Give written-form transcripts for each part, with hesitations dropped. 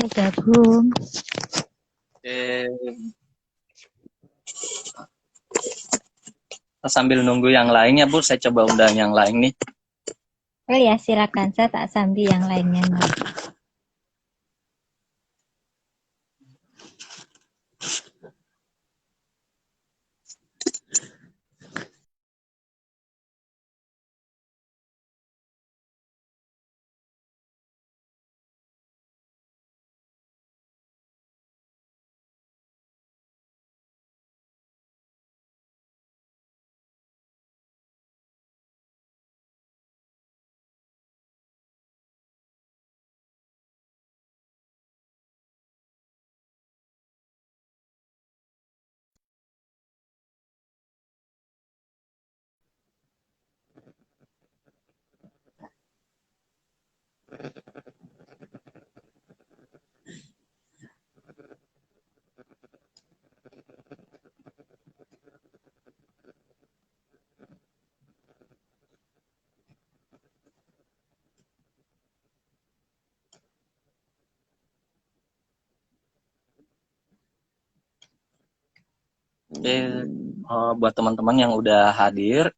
Gabung. Sambil nunggu yang lainnya, Bu, saya coba undang yang lain nih. Oh ya, silakan. Saya tak sambil yang lainnya. Buat teman-teman yang udah hadir,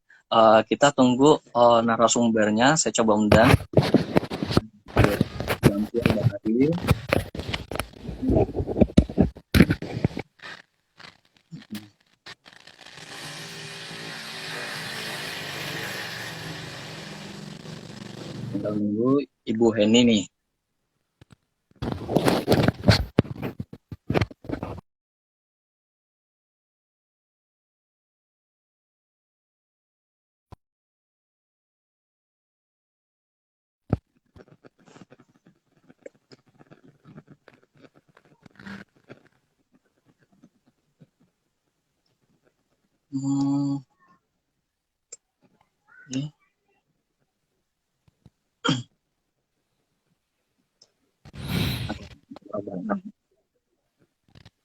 kita tunggu narasumbernya. Saya coba undang. Yang udah hadir. Kita tunggu Ibu Heni nih.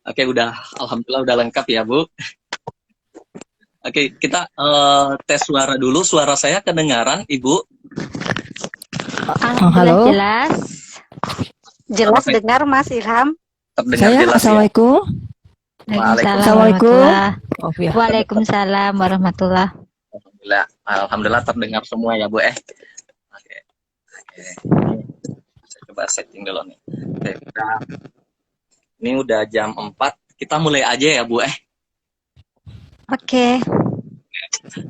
Oke, alhamdulillah udah lengkap ya, Bu. Oke, kita tes suara dulu. Suara saya kedengaran, Ibu? Halo. Jelas. Jelas dengar, Mas Ilham. Terdengar saya, jelas. Assalamualaikum. Ya? Assalamualaikum. Waalaikumsalam warahmatullahi. Alhamdulillah terdengar semua ya, Bu. Oke. Saya coba setting dulu nih. Oke, ini udah jam 4. Kita mulai aja ya, Bu. Oke.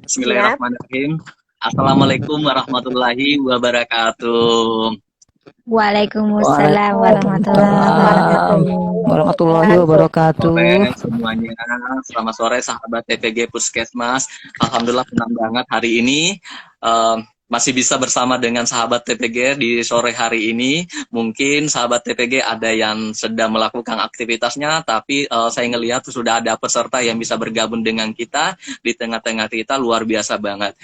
Bismillahirrahmanirrahim. Assalamualaikum warahmatullahi wabarakatuh. Waalaikumsalam warahmatullahi wabarakatuh. Semuanya, selamat sore sahabat TPG Puskesmas. Alhamdulillah senang banget hari ini masih bisa bersama dengan sahabat TPG di sore hari ini. Mungkin sahabat TPG ada yang sedang melakukan aktivitasnya, tapi saya ngelihat sudah ada peserta yang bisa bergabung dengan kita di tengah-tengah kita, luar biasa banget.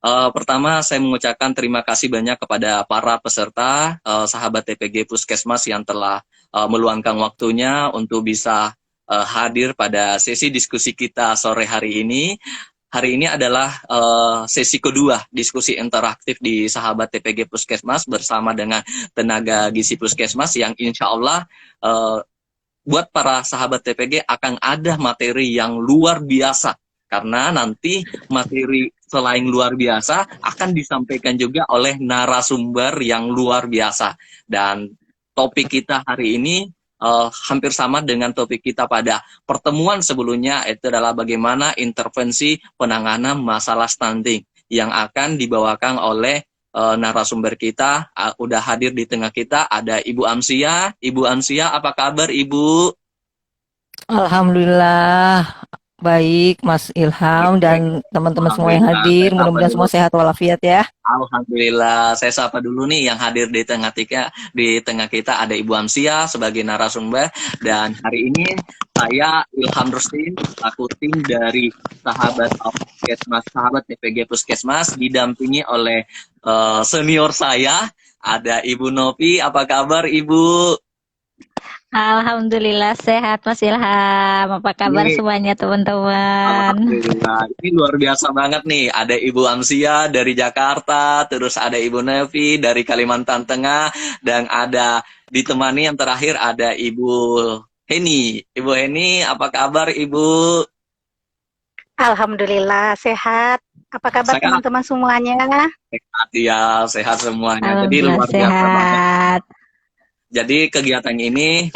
Pertama, saya mengucapkan terima kasih banyak kepada para peserta, sahabat TPG Puskesmas yang telah meluangkan waktunya untuk bisa hadir pada sesi diskusi kita sore hari ini. Hari ini adalah sesi kedua diskusi interaktif di sahabat TPG Puskesmas bersama dengan tenaga gizi Puskesmas yang insya Allah buat para sahabat TPG akan ada materi yang luar biasa. Karena nanti materi selain luar biasa akan disampaikan juga oleh narasumber yang luar biasa. Dan topik kita hari ini hampir sama dengan topik kita pada pertemuan sebelumnya, itu adalah bagaimana intervensi penanganan masalah stunting yang akan dibawakan oleh narasumber kita. Udah hadir di tengah kita ada Ibu Amsia. Ibu Amsia, apa kabar Ibu? Alhamdulillah baik Mas Ilham dan teman-teman semua yang hadir, mudah-mudahan semua sehat walafiat ya. Alhamdulillah. Saya sapa dulu nih yang hadir di tengah kita ada Ibu Amsia sebagai narasumber, dan hari ini saya Ilham Rustin, selaku tim dari sahabat Puskesmas, sahabat TPG Puskesmas, didampingi oleh senior saya, ada Ibu Novi. Apa kabar Ibu? Alhamdulillah sehat Mas Ilham. Apa kabar semuanya teman-teman? Alhamdulillah. Ini luar biasa banget nih. Ada Ibu Amsia dari Jakarta, terus ada Ibu Nevi dari Kalimantan Tengah, dan ada ditemani yang terakhir ada Ibu Heni. Ibu Heni, apa kabar Ibu? Alhamdulillah sehat. Apa kabar Sehat. teman-teman semuanya? Sehat ya, sehat semuanya. Jadi Alhamdulillah luar biasa banget. sehat. Jadi kegiatan ini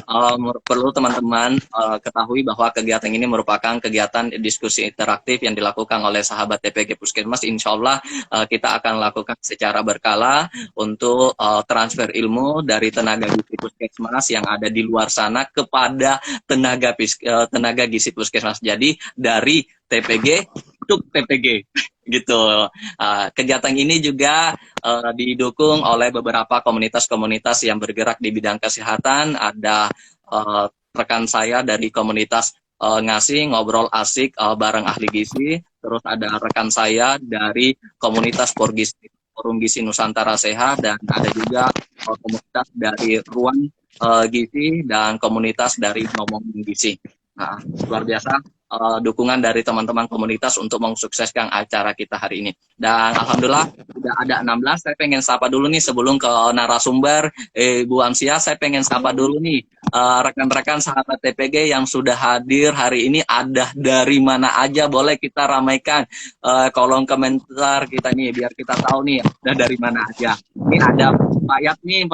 perlu teman-teman ketahui bahwa kegiatan ini merupakan kegiatan diskusi interaktif yang dilakukan oleh sahabat TPG Puskesmas. Insya Allah kita akan lakukan secara berkala untuk transfer ilmu dari tenaga gizi Puskesmas yang ada di luar sana kepada tenaga gizi Puskesmas. Jadi dari TPG untuk TPG gitu. Kegiatan ini juga didukung oleh beberapa komunitas-komunitas yang bergerak di bidang kesehatan. Ada rekan saya dari komunitas ngasih ngobrol asik bareng ahli gizi. Terus ada rekan saya dari komunitas Forum Gizi Nusantara Sehat, dan ada juga komunitas dari Ruang Gizi dan komunitas dari Ngomongin Gizi. Nah, luar biasa dukungan dari teman-teman komunitas untuk mensukseskan acara kita hari ini. Dan alhamdulillah sudah ada 16. Saya pengen sapa dulu nih sebelum ke narasumber Bu Amsia. Saya pengen sapa dulu nih rekan-rekan sahabat TPG yang sudah hadir hari ini. Ada dari mana aja, boleh kita ramaikan kolom komentar kita nih biar kita tahu nih ada dari mana aja. Ini ada Pak Yatmin,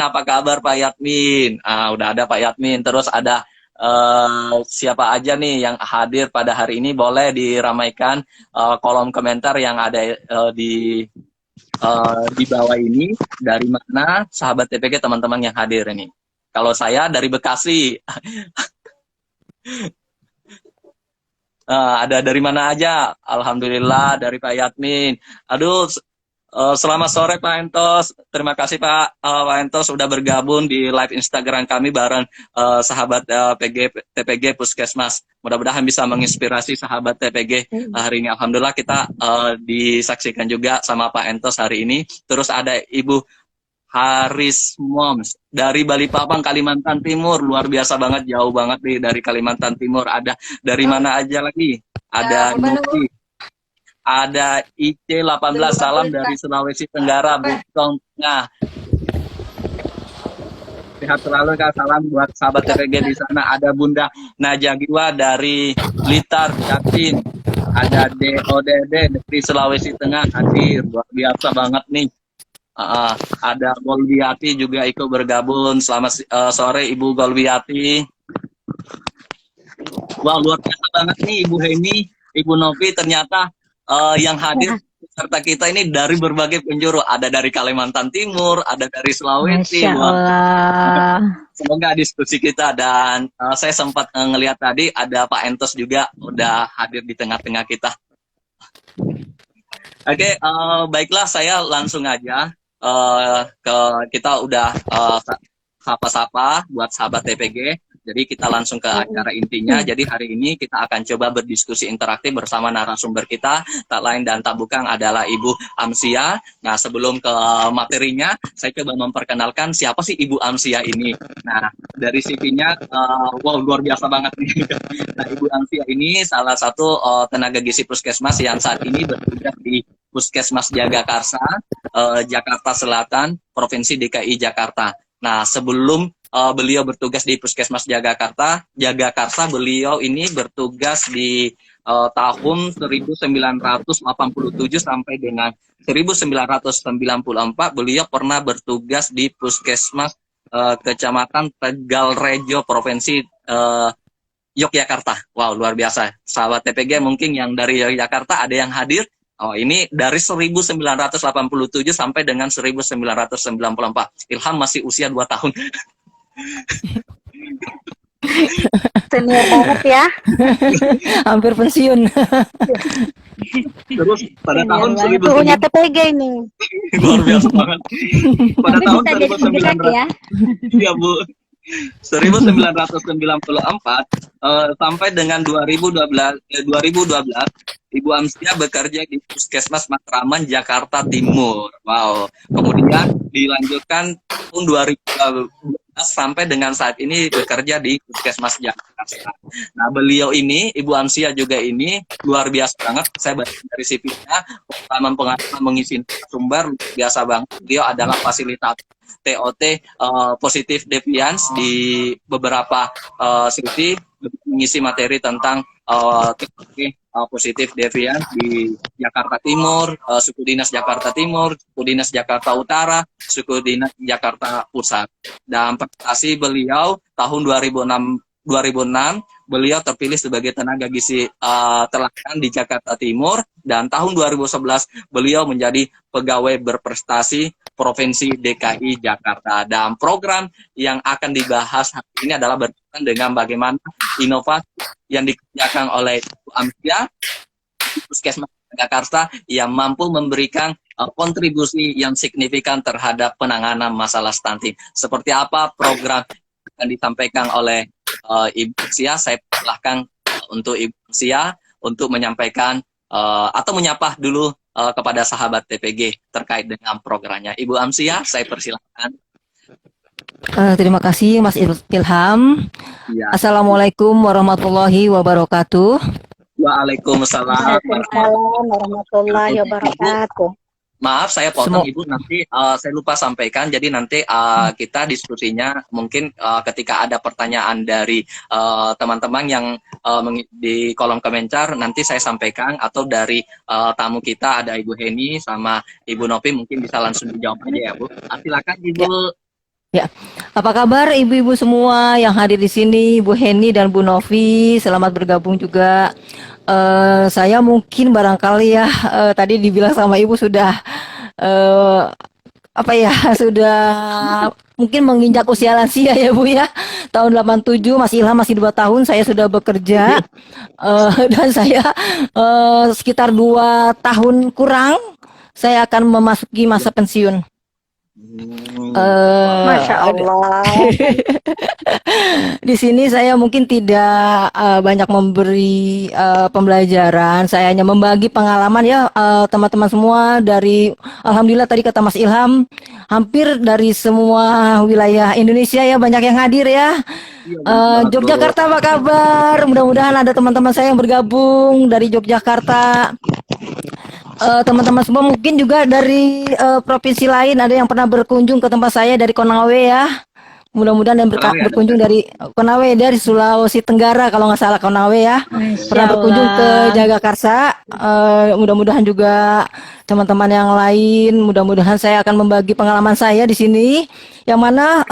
apa kabar Pak Yatmin? Udah ada Pak Yatmin. Terus ada siapa aja nih yang hadir pada hari ini, boleh diramaikan kolom komentar yang ada di bawah ini, dari mana sahabat TPG teman-teman yang hadir ini. Kalau saya dari Bekasi. Ada dari mana aja? Alhamdulillah dari Pak Yatmin. Aduh, selamat sore Pak Entos. Terima kasih Pak Entos sudah bergabung di live Instagram kami bareng sahabat TPG Puskesmas. Mudah-mudahan bisa menginspirasi sahabat TPG hari ini. Alhamdulillah kita disaksikan juga sama Pak Entos hari ini. Terus ada Ibu Haris Moms dari Balikpapan, Kalimantan Timur. Luar biasa banget, jauh banget nih dari Kalimantan Timur. Ada dari mana aja lagi? Ada Nuki. Ada IC18, salam dari Sulawesi Tenggara, Bukong. Nah, sehat selalu Kak, salam buat sahabat TPG di sana. Ada Bunda Najagiwa dari Blitar, Jatim. Ada DODD dari Sulawesi Tengah hadir, luar biasa banget nih. Ada Golbiati juga ikut bergabung. Selamat sore Ibu Golbiati. Wah, luar biasa banget nih Ibu Heni, Ibu Novi, ternyata yang hadir serta kita ini dari berbagai penjuru. Ada dari Kalimantan Timur, ada dari Sulawesi. Masya Allah. Semoga diskusi kita, dan saya sempat ngelihat tadi ada Pak Entos juga udah hadir di tengah-tengah kita. Oke, baiklah, saya langsung aja kita udah sapa-sapa buat sahabat TPG. Jadi kita langsung ke acara intinya. Jadi hari ini kita akan coba berdiskusi interaktif bersama narasumber kita. Tak lain dan tak bukan adalah Ibu Amsia. Nah, sebelum ke materinya, saya coba memperkenalkan siapa sih Ibu Amsia ini. Nah, dari CV-nya, wow, luar biasa banget nih. Nah, Ibu Amsia ini salah satu tenaga gizi Puskesmas yang saat ini bertugas di Puskesmas Jagakarsa, Jakarta Selatan, Provinsi DKI Jakarta. Nah, sebelum beliau bertugas di Puskesmas Jagakarsa, beliau ini bertugas di tahun 1987 sampai dengan 1994. Beliau pernah bertugas di Puskesmas Kecamatan Tegalrejo, Provinsi Yogyakarta. Wow, luar biasa. Sahabat TPG mungkin yang dari Yogyakarta ada yang hadir. Oh, ini dari 1987 sampai dengan 1994. Ilham masih usia 2 tahun. Senior banget ya. Hampir pensiun. Terus pada tahun Suhunya TPG ini. luar biasa banget. Pada Tapi tahun bisa jadi penggerak ya. Iya Bu. 1994 sampai dengan 2012 Ibu Amsia bekerja di Puskesmas Matraman, Jakarta Timur. Wow. Kemudian dilanjutkan tahun 2012 sampai dengan saat ini bekerja di Puskesmas Jakarta. Nah, beliau ini, Ibu Amsia juga ini luar biasa banget. Saya baca dari CV-nya, pengalaman mengisi sumber biasa banget. Beliau adalah fasilitator TOT Positive Deviance di beberapa sisi mengisi materi tentang teknologi positif deviance di Jakarta Timur, suku dinas Jakarta Timur, suku dinas Jakarta Utara, suku dinas Jakarta Pusat. Dan prestasi beliau tahun 2006 beliau terpilih sebagai tenaga gizi teladan di Jakarta Timur, dan tahun 2011 beliau menjadi pegawai berprestasi Provinsi DKI Jakarta. Dan program yang akan dibahas hari ini adalah berkaitan dengan bagaimana inovasi yang dikerjakan oleh Bu Amsia Puskesmas Jakarta yang mampu memberikan kontribusi yang signifikan terhadap penanganan masalah stunting. Seperti apa program yang disampaikan oleh Ibu Amsia? Saya persilahkan untuk Ibu Amsia untuk menyampaikan atau menyapa dulu kepada sahabat TPG terkait dengan programnya. Ibu Amsia, saya persilahkan. Terima kasih Mas Ilham. Ya. Assalamualaikum warahmatullahi wabarakatuh. Waalaikumsalam. Waalaikumsalam warahmatullahi wabarakatuh. Maaf, saya potong Ibu, nanti saya lupa sampaikan. Jadi nanti kita diskusinya mungkin ketika ada pertanyaan dari teman-teman yang di kolom komentar, nanti saya sampaikan, atau dari tamu kita ada Ibu Heni sama Ibu Novi, mungkin bisa langsung dijawab aja ya Bu. Silakan Ibu. Ya, apa kabar ibu-ibu semua yang hadir di sini, Bu Heni dan Bu Novi, selamat bergabung juga. Saya mungkin barangkali ya tadi dibilang sama ibu sudah sudah mungkin menginjak usia lansia ya Bu ya. Tahun 87, Mas Ilham masih 2 tahun saya sudah bekerja dan saya sekitar 2 tahun kurang saya akan memasuki masa pensiun. Masya Allah. Di sini saya mungkin tidak banyak memberi pembelajaran, saya hanya membagi pengalaman ya teman-teman semua. Dari alhamdulillah tadi kata Mas Ilham, hampir dari semua wilayah Indonesia ya, banyak yang hadir ya. Yogyakarta apa kabar? Mudah-mudahan ada teman-teman saya yang bergabung dari Yogyakarta. Teman-teman semua mungkin juga dari provinsi lain, ada yang pernah berkunjung ke tempat saya dari Konawe ya. Mudah-mudahan yang berkunjung dari Konawe, dari Sulawesi Tenggara kalau nggak salah Konawe ya. Pernah berkunjung ke Jagakarsa. Mudah-mudahan juga teman-teman yang lain, mudah-mudahan saya akan membagi pengalaman saya di sini, yang mana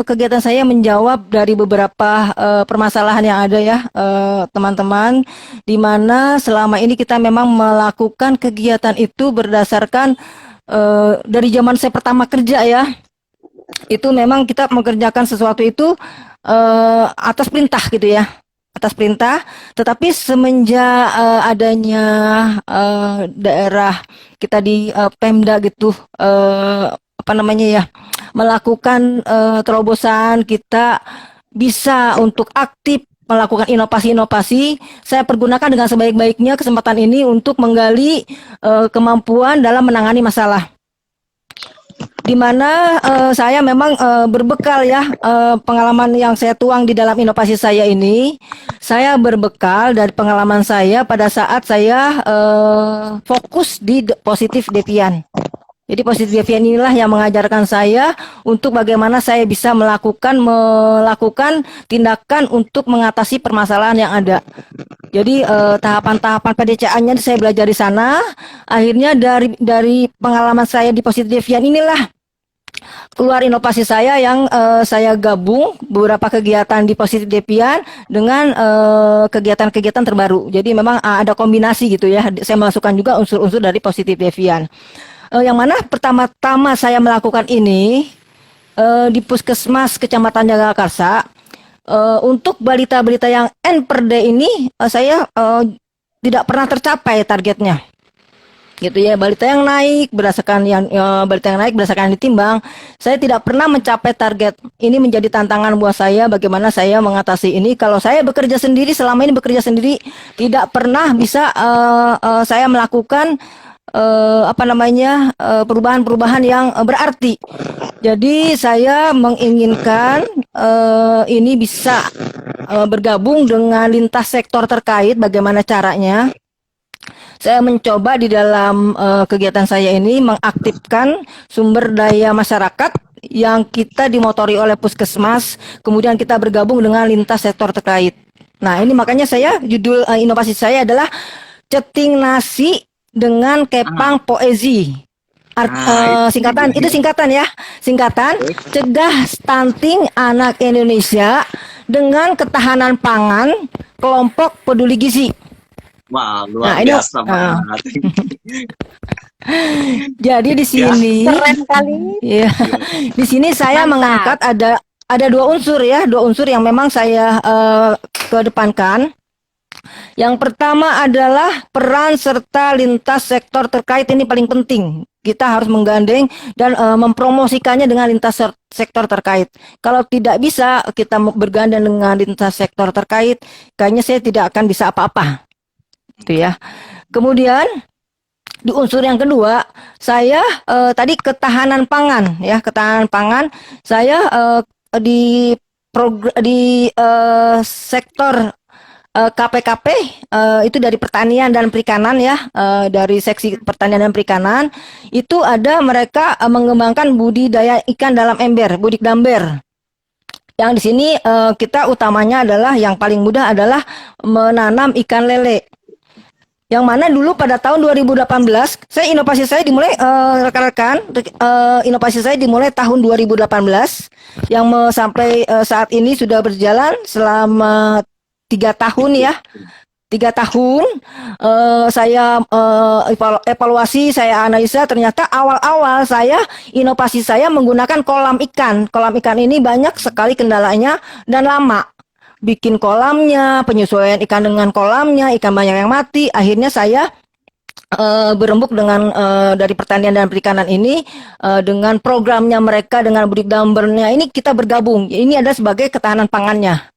kegiatan saya menjawab dari beberapa permasalahan yang ada ya teman-teman, di mana selama ini kita memang melakukan kegiatan itu berdasarkan dari zaman saya pertama kerja ya. Itu memang kita mengerjakan sesuatu itu atas perintah gitu ya, atas perintah. Tetapi semenjak adanya daerah kita di Pemda gitu melakukan terobosan, kita bisa untuk aktif melakukan inovasi-inovasi. Saya pergunakan dengan sebaik-baiknya kesempatan ini untuk menggali kemampuan dalam menangani masalah, di mana saya memang berbekal ya pengalaman yang saya tuang di dalam inovasi saya ini. Saya berbekal dari pengalaman saya pada saat saya fokus di positif devian. Jadi positif devian inilah yang mengajarkan saya untuk bagaimana saya bisa melakukan tindakan untuk mengatasi permasalahan yang ada. Jadi tahapan-tahapan PDCA-nya saya belajar di sana. Akhirnya dari pengalaman saya di positif devian inilah keluar inovasi saya yang saya gabung beberapa kegiatan di positif devian dengan kegiatan-kegiatan terbaru. Jadi memang ada kombinasi gitu ya. Saya masukkan juga unsur-unsur dari positif devian. Yang mana pertama-tama saya melakukan ini di Puskesmas Kecamatan Jagakarsa. Untuk balita-balita yang N per D ini saya tidak pernah tercapai targetnya. Gitu ya, balita yang naik berdasarkan yang ditimbang, saya tidak pernah mencapai target. Ini menjadi tantangan buat saya bagaimana saya mengatasi ini. Kalau saya bekerja sendiri, selama ini bekerja sendiri, tidak pernah bisa saya melakukan perubahan-perubahan yang berarti. Jadi saya menginginkan ini bisa bergabung dengan lintas sektor terkait, bagaimana caranya. saya mencoba di dalam kegiatan saya ini mengaktifkan sumber daya masyarakat yang kita dimotori oleh Puskesmas, kemudian kita bergabung dengan lintas sektor terkait. Nah, ini makanya judul inovasi saya adalah ceting nasi dengan kepang poesi. Singkatan, itu singkatan ya. Singkatan, cegah stunting anak Indonesia dengan ketahanan pangan kelompok peduli gizi. Wah, luar biasa banget. Jadi di sini Keren kali. ya, di sini saya mengangkat ada dua unsur yang memang saya kedepankan. Yang pertama adalah peran serta lintas sektor terkait, ini paling penting. Kita harus menggandeng dan mempromosikannya dengan lintas sektor terkait. Kalau tidak bisa kita bergandeng dengan lintas sektor terkait, kayaknya saya tidak akan bisa apa-apa. Itu ya. Kemudian di unsur yang kedua, saya tadi ketahanan pangan ya, ketahanan pangan. Saya di sektor KPKP itu dari pertanian dan perikanan ya, dari seksi pertanian dan perikanan itu ada mereka mengembangkan budidaya ikan dalam ember, budidamber. Yang di sini kita utamanya adalah yang paling mudah adalah menanam ikan lele. Yang mana dulu pada tahun 2018, inovasi saya dimulai rekan-rekan, inovasi saya dimulai tahun 2018 yang sampai saat ini sudah berjalan selama 3 tahun ya. 3 tahun saya evaluasi, saya analisa, ternyata awal-awal inovasi saya menggunakan kolam ikan. Kolam ikan ini banyak sekali kendalanya dan lama. Bikin kolamnya, penyesuaian ikan dengan kolamnya, ikan banyak yang mati. Akhirnya saya berembuk dengan dari pertanian dan perikanan ini dengan programnya mereka, dengan budidambernya ini kita bergabung. Ini ada sebagai ketahanan pangannya.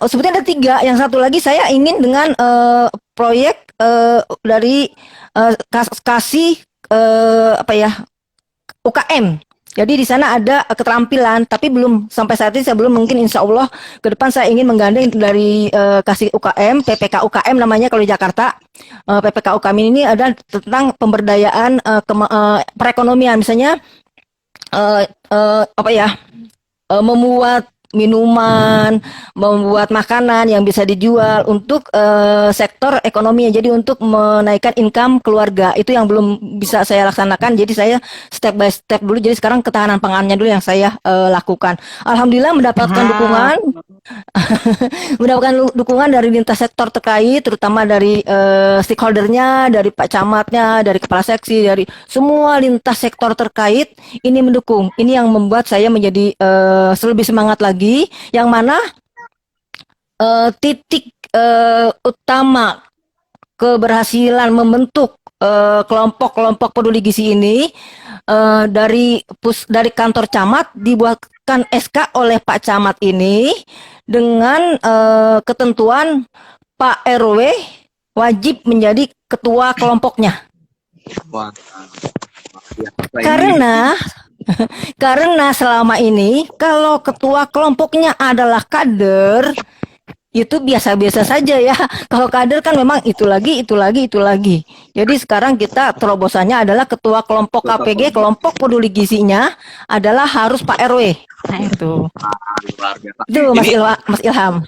Sebetulnya ada 3. Yang satu lagi saya ingin dengan proyek dari kasih UKM. Jadi di sana ada keterampilan, tapi belum sampai saat ini saya belum, mungkin insya Allah ke depan saya ingin menggandeng dari kasih UKM, PPK UKM namanya kalau di Jakarta. PPK UKM ini ada tentang pemberdayaan perekonomian, misalnya membuat minuman, membuat makanan yang bisa dijual untuk sektor ekonomi. Jadi untuk menaikkan income keluarga, itu yang belum bisa saya laksanakan. Jadi saya step by step dulu. Jadi sekarang ketahanan pangannya dulu yang saya lakukan. Alhamdulillah mendapatkan dukungan dari lintas sektor terkait, terutama dari stakeholdernya, dari Pak Camatnya, dari Kepala Seksi, dari semua lintas sektor terkait ini mendukung. Ini yang membuat saya menjadi lebih semangat lagi, yang mana titik utama keberhasilan membentuk kelompok-kelompok peduli gizi ini dari kantor camat dibuatkan SK oleh Pak Camat ini dengan ketentuan Pak RW wajib menjadi ketua kelompoknya. Wah. Karena selama ini kalau ketua kelompoknya adalah kader, itu biasa-biasa saja ya. Kalau kader kan memang itu lagi. Jadi sekarang kita terobosannya adalah ketua kelompok KPG, kelompok peduli gizinya adalah harus Pak RW. Nah itu. Luar biasa. Itu Mas Ilham.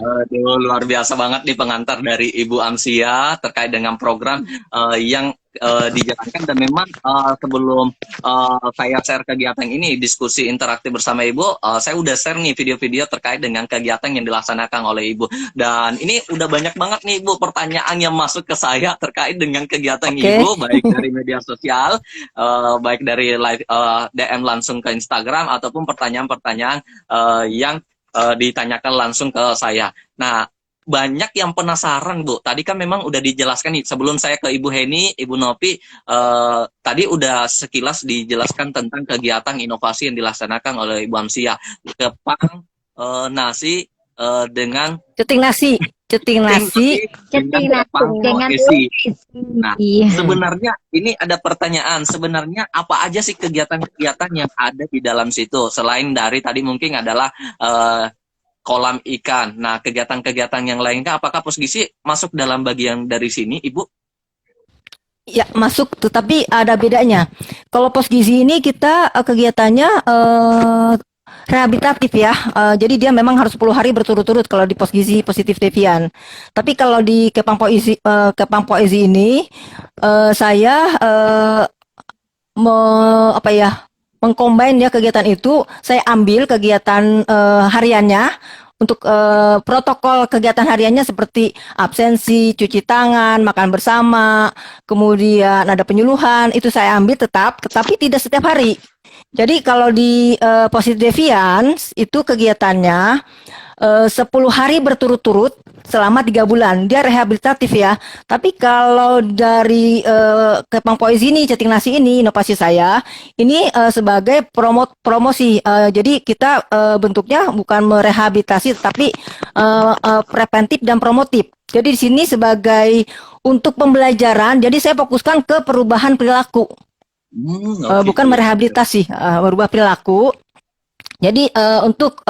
Luar biasa banget nih pengantar dari Ibu Amsia terkait dengan program yang dijalankan, dan memang sebelum saya share kegiatan ini, diskusi interaktif bersama Ibu, saya udah share nih video-video terkait dengan kegiatan yang dilaksanakan oleh Ibu, dan ini udah banyak banget nih Ibu pertanyaan yang masuk ke saya terkait dengan kegiatan Ibu, baik dari media sosial, baik dari live DM langsung ke Instagram, ataupun pertanyaan-pertanyaan yang ditanyakan langsung ke saya. Nah, banyak yang penasaran Bu. Tadi kan memang udah dijelaskan nih. Sebelum saya ke Ibu Heni, Ibu Nopi, tadi udah sekilas dijelaskan tentang kegiatan inovasi yang dilaksanakan oleh Ibu Amsia. Kepang nasi dengan ceting nasi dengan isi. Nah, sebenarnya ini ada pertanyaan. Sebenarnya apa aja sih kegiatan-kegiatan yang ada di dalam situ selain dari tadi mungkin adalah kolam ikan. Nah, kegiatan-kegiatan yang lainnya apakah Pusgizi masuk dalam bagian dari sini, Ibu? Ya, masuk, tetapi ada bedanya. Kalau pos gizi ini kita kegiatannya rehabilitatif ya. Jadi dia memang harus 10 hari berturut-turut kalau di pos gizi positif Devian. Tapi kalau di Kepang Poesi ini saya apa ya, mengcombine ya kegiatan itu. Saya ambil kegiatan hariannya untuk protokol kegiatan hariannya seperti absensi, cuci tangan, makan bersama, kemudian ada penyuluhan, itu saya ambil tetap, tetapi tidak setiap hari. Jadi kalau di Positive Deviance itu kegiatannya 10 hari berturut-turut selama 3 bulan. Dia rehabilitatif ya. Tapi kalau dari Kepang Poesi ini, Ceting Nasi ini, inovasi saya, ini sebagai promosi. Jadi kita bentuknya bukan merehabilitasi, tapi preventif dan promotif. Jadi di sini sebagai untuk pembelajaran, jadi saya fokuskan ke perubahan perilaku. Bukan merehabilitasi, merubah perilaku. Jadi untuk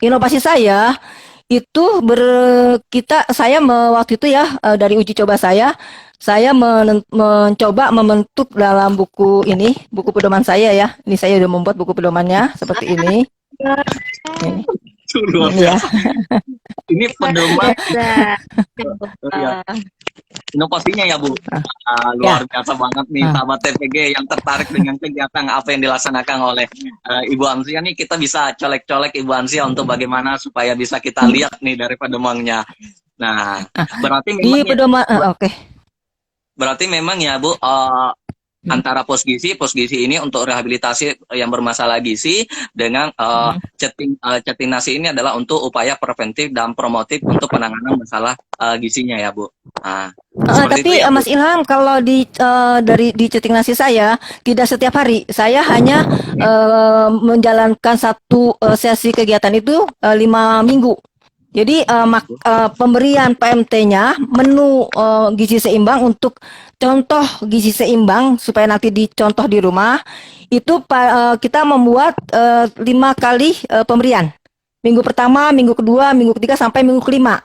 inovasi saya itu waktu itu ya dari uji coba saya mencoba membentuk dalam buku ini, buku pedoman saya ya. Ini saya sudah membuat buku pedomannya seperti ini. Ini. Luar biasa. Ini pedoman inovasinya ya Bu. Luar biasa banget nih sahabat TPG yang tertarik dengan kegiatan apa yang dilaksanakan oleh Ibu Amsia nih. Kita bisa colek-colek Ibu Amsia untuk bagaimana supaya bisa kita lihat nih dari pedomannya. Nah, berarti memang di pedoman berarti memang ya Bu, antara pos gizi ini untuk rehabilitasi yang bermasalah gizi dengan ceting nasi ini adalah untuk upaya preventif dan promotif untuk penanganan masalah gizinya ya Bu. Tapi ya, Mas Ilham, kalau di ceting nasi saya tidak setiap hari, saya hanya menjalankan satu sesi kegiatan itu 5 minggu. Jadi pemberian PMT-nya menu gizi seimbang untuk contoh gizi seimbang supaya nanti dicontoh di rumah itu kita membuat 5 kali pemberian. Minggu pertama, minggu kedua, minggu ketiga sampai minggu kelima.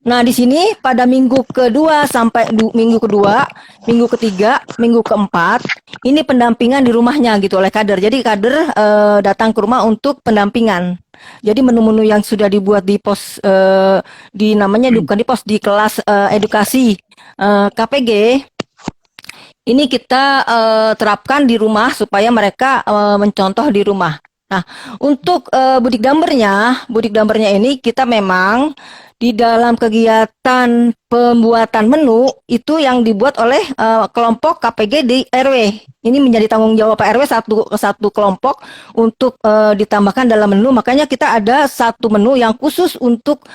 Nah, di sini pada minggu kedua sampai minggu kedua, minggu ketiga, minggu keempat, ini pendampingan di rumahnya gitu oleh kader. Jadi kader datang ke rumah untuk pendampingan. Jadi menu-menu yang sudah dibuat di pos di kelas edukasi KPG ini kita terapkan di rumah supaya mereka mencontoh di rumah. Nah, untuk budik dambernya ini kita memang di dalam kegiatan pembuatan menu itu yang dibuat oleh kelompok KPG di RW. Ini menjadi tanggung jawab Pak RW satu kelompok untuk ditambahkan dalam menu. Makanya kita ada satu menu yang khusus untuk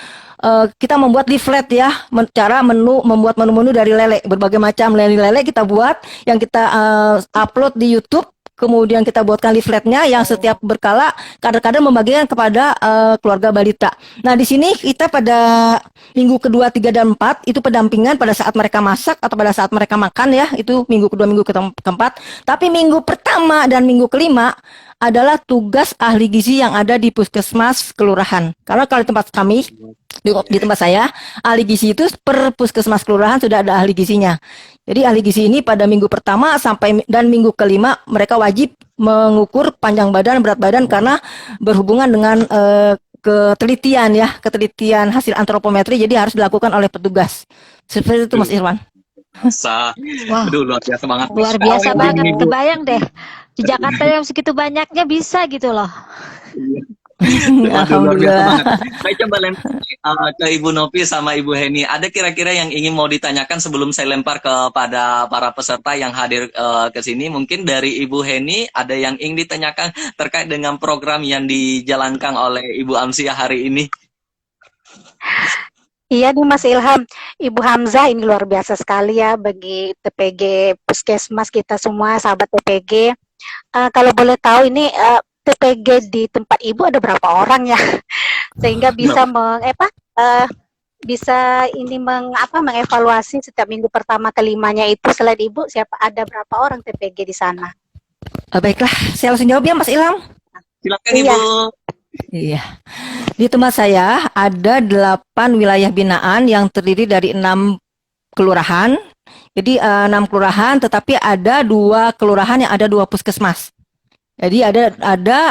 kita membuat leaflet ya, cara membuat menu-menu dari lele, berbagai macam lele kita buat yang kita upload di YouTube. Kemudian kita buatkan leafletnya yang setiap berkala kader-kader membagikan kepada keluarga balita. Nah, di sini kita pada minggu kedua, 3, dan 4 itu pendampingan pada saat mereka masak atau pada saat mereka makan ya, itu minggu kedua, minggu keempat. Tapi minggu pertama dan minggu kelima adalah tugas ahli gizi yang ada di puskesmas kelurahan. Karena kalau di tempat kami, di tempat saya, ahli gizi itu per puskesmas kelurahan sudah ada ahli gizinya. Jadi ahli gizi ini pada minggu pertama dan minggu kelima mereka wajib mengukur panjang badan, berat badan karena berhubungan dengan ketelitian hasil antropometri, jadi harus dilakukan oleh petugas. Seperti itu Mas Irwan. Aduh, luar biasa banget. Luar biasa banget. Kebayang deh di Jakarta yang segitu banyaknya bisa gitu loh. Alhamdulillah. Saya coba lempar ke Ibu Novi sama Ibu Heni. Ada kira-kira yang ingin mau ditanyakan sebelum saya lempar kepada para peserta yang hadir ke sini? Mungkin dari Ibu Heni ada yang ingin ditanyakan terkait dengan program yang dijalankan oleh Ibu Amsia hari ini? Iya nih Mas Ilham, Ibu Hamzah ini luar biasa sekali ya bagi TPG Puskesmas kita semua, sahabat TPG. Kalau boleh tahu ini TPG di tempat Ibu ada berapa orang ya? Sehingga bisa mengevaluasi setiap minggu pertama kelimanya itu selain Ibu ada berapa orang TPG di sana? Baiklah, saya langsung jawab ya Mas Ilham. Silakan Ibu. Iya. Di tempat saya ada 8 wilayah binaan yang terdiri dari 6 kelurahan Jadi 6 kelurahan, tetapi ada 2 kelurahan yang ada 2 puskesmas. Jadi ada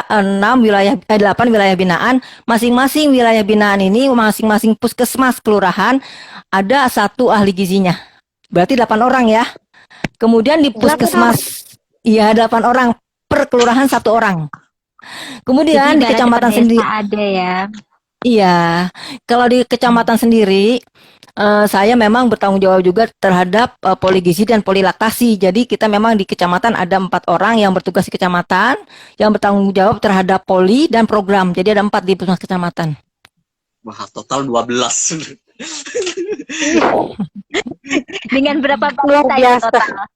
8 wilayah binaan. Masing-masing wilayah binaan ini, masing-masing puskesmas kelurahan ada 1 ahli gizinya. Berarti 8 orang ya. Kemudian di 8 orang. puskesmas, iya 8 orang per kelurahan 1 orang. Kemudian Jadi di kecamatan ibaratnya sendiri, desa ada ya. iya, kalau di kecamatan sendiri, saya memang bertanggung jawab juga terhadap poli gizi dan polilaktasi. Jadi kita memang di kecamatan ada 4 orang yang bertugas di kecamatan, yang bertanggung jawab terhadap poli dan program. Jadi ada 4 di puskesmas kecamatan. Wah, total 12. Dengan berapa Luar balita itu biasa. total?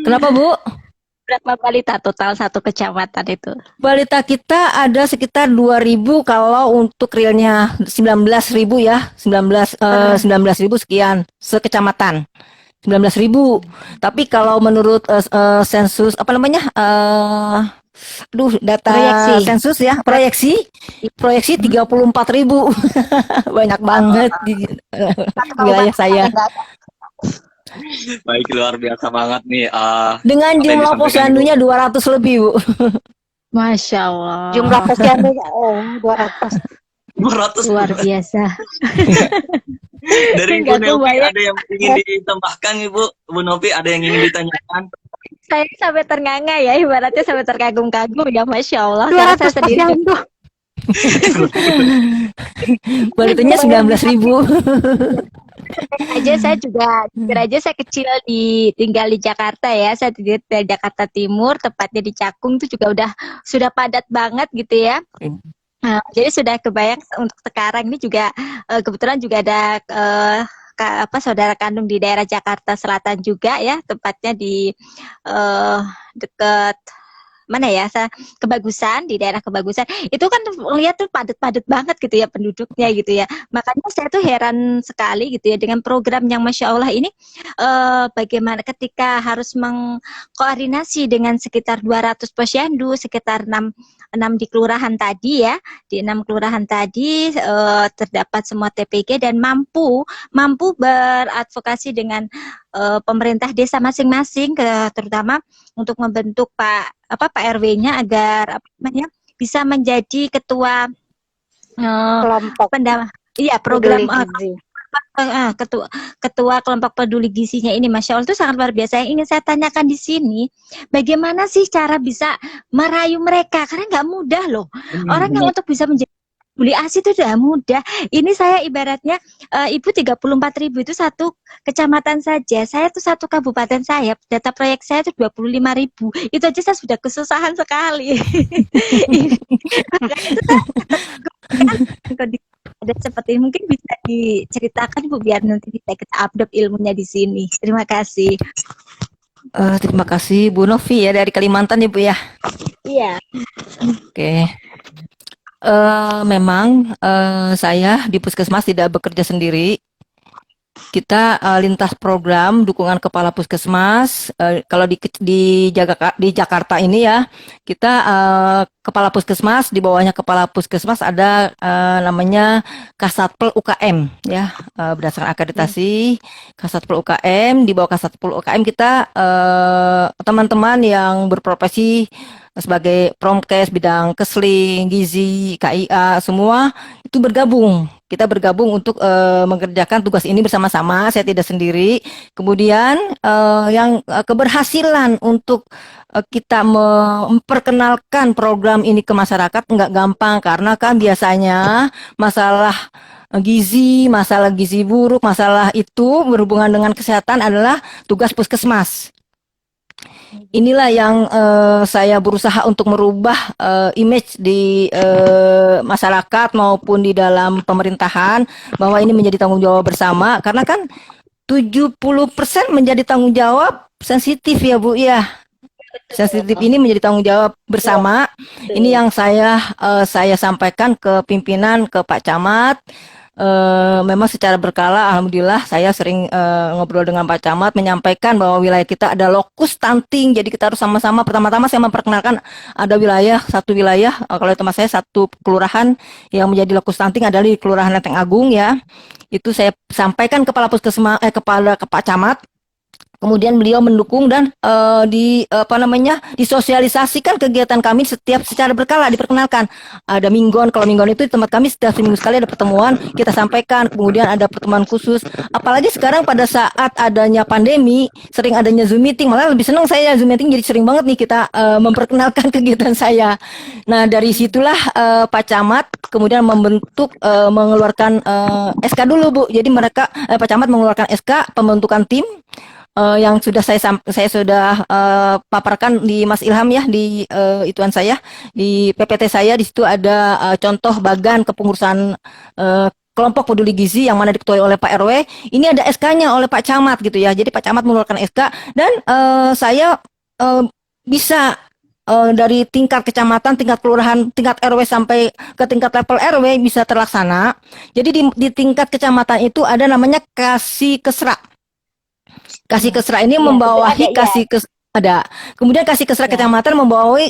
Kenapa, Bu? Berapa balita total satu kecamatan itu? Balita kita ada sekitar 2.000, kalau untuk realnya 19.000 ya, 19.000 sekian sekecamatan. 19.000. Tapi kalau menurut sensus apa namanya? Data Proyeksi. sensus ya, proyeksi 34.000. Banyak banget di wilayah saya. Baik, luar biasa banget nih. Dengan Apa yang jumlah disampaikan posyandunya 200 lebih, Bu. Masya Allah. Jumlah posyandunya 200. 200 Luar biasa. dari Ibu Nggak Novi kebayang. ada yang ingin ditambahkan, Ibu Novi ada yang ingin ditanyakan? Saya sampai ternganga ya, ibaratnya sampai terkagum-kagum ya, Masya Allah. Karena 200 saya sendiri posyandu. Balitanya 19.000. aja saya juga jujur aja saya kecil tinggal di Jakarta ya, saya di Jakarta Timur, tepatnya di Cakung itu juga sudah padat banget gitu ya. Nah, jadi sudah kebayang untuk sekarang ini juga kebetulan juga ada saudara kandung di daerah Jakarta Selatan juga ya, tepatnya di dekat mana ya, Kebagusan, di daerah Kebagusan itu kan lihat tuh padat-padat banget gitu ya penduduknya gitu ya. Makanya saya tuh heran sekali gitu ya dengan program yang Masya Allah ini, bagaimana ketika harus mengkoordinasi dengan sekitar 200 posyandu, sekitar 6 di kelurahan tadi ya, di 6 kelurahan tadi terdapat semua TPG dan mampu beradvokasi dengan pemerintah desa masing-masing, terutama untuk membentuk Pak RW-nya agar bisa menjadi ketua Kelompok program peduli gizi. ketua kelompok peduli gizinya ini. Masya Allah, itu sangat luar biasa. Yang ingin saya tanyakan di sini, bagaimana sih cara bisa merayu mereka, karena nggak mudah loh. Orang yang untuk bisa menjadi peduli ASI itu udah mudah. Ini saya ibaratnya Ibu 34.000 itu satu kecamatan saja. Saya tuh satu kabupaten saya, data proyek saya itu 25.000. Itu aja saya sudah kesusahan sekali. Ada seperti ini, mungkin bisa diceritakan Bu, biar nanti bisa kita update ilmunya di sini. Terima kasih. Terima kasih Bu Novi ya, dari Kalimantan ya Bu ya. Iya. Oke. Memang saya di Puskesmas tidak bekerja sendiri. Kita lintas program dukungan kepala puskesmas. Kalau di Jakarta ini ya, kita kepala puskesmas, di bawahnya kepala puskesmas ada namanya Kasatpel UKM ya, berdasarkan akreditasi Kasatpel UKM. Di bawah Kasatpel UKM kita teman-teman yang berprofesi sebagai promkes, bidang kesling, gizi, KIA, semua itu bergabung. Kita bergabung untuk mengerjakan tugas ini bersama-sama, saya tidak sendiri. Kemudian yang keberhasilan untuk kita memperkenalkan program ini ke masyarakat nggak gampang, karena kan biasanya masalah gizi buruk, masalah itu berhubungan dengan kesehatan adalah tugas puskesmas. Inilah yang saya berusaha untuk merubah image di masyarakat maupun di dalam pemerintahan, bahwa ini menjadi tanggung jawab bersama, karena kan 70% menjadi tanggung jawab sensitif ya Bu ya. Sensitif ini menjadi tanggung jawab bersama. Ini yang saya sampaikan ke pimpinan, ke Pak Camat. Memang secara berkala, alhamdulillah saya sering ngobrol dengan Pak Camat, menyampaikan bahwa wilayah kita ada lokus stunting, jadi kita harus sama-sama. Pertama-tama saya memperkenalkan ada satu wilayah, kalau di tempat saya satu kelurahan yang menjadi lokus stunting adalah di Kelurahan Lenteng Agung ya. Itu saya sampaikan kepala puskesmas kepada Pak Camat. Kemudian beliau mendukung dan disosialisasikan kegiatan kami setiap secara berkala, diperkenalkan. Ada mingguan, kalau mingguan itu di tempat kami setiap seminggu sekali ada pertemuan, kita sampaikan. Kemudian ada pertemuan khusus. Apalagi sekarang pada saat adanya pandemi, sering adanya Zoom meeting. Malah lebih senang saya Zoom meeting, jadi sering banget nih kita memperkenalkan kegiatan saya. Nah, dari situlah Pak Camat kemudian membentuk mengeluarkan SK dulu, Bu. Jadi mereka Pak Camat mengeluarkan SK pembentukan tim yang sudah saya sudah paparkan di Mas Ilham ya, di ituan saya di PPT saya. Di situ ada contoh bagan kepengurusan kelompok peduli gizi yang mana diketuai oleh Pak RW. Ini ada SK-nya oleh Pak Camat gitu ya. Jadi Pak Camat mengeluarkan SK dan saya bisa dari tingkat kecamatan, tingkat kelurahan, tingkat RW sampai ke tingkat level RW bisa terlaksana. Jadi di tingkat kecamatan itu ada namanya Kasih Kesra. Kasih Kesra ini membawahi Kasih Kes ada. Kemudian Kasih Kesra kecamatan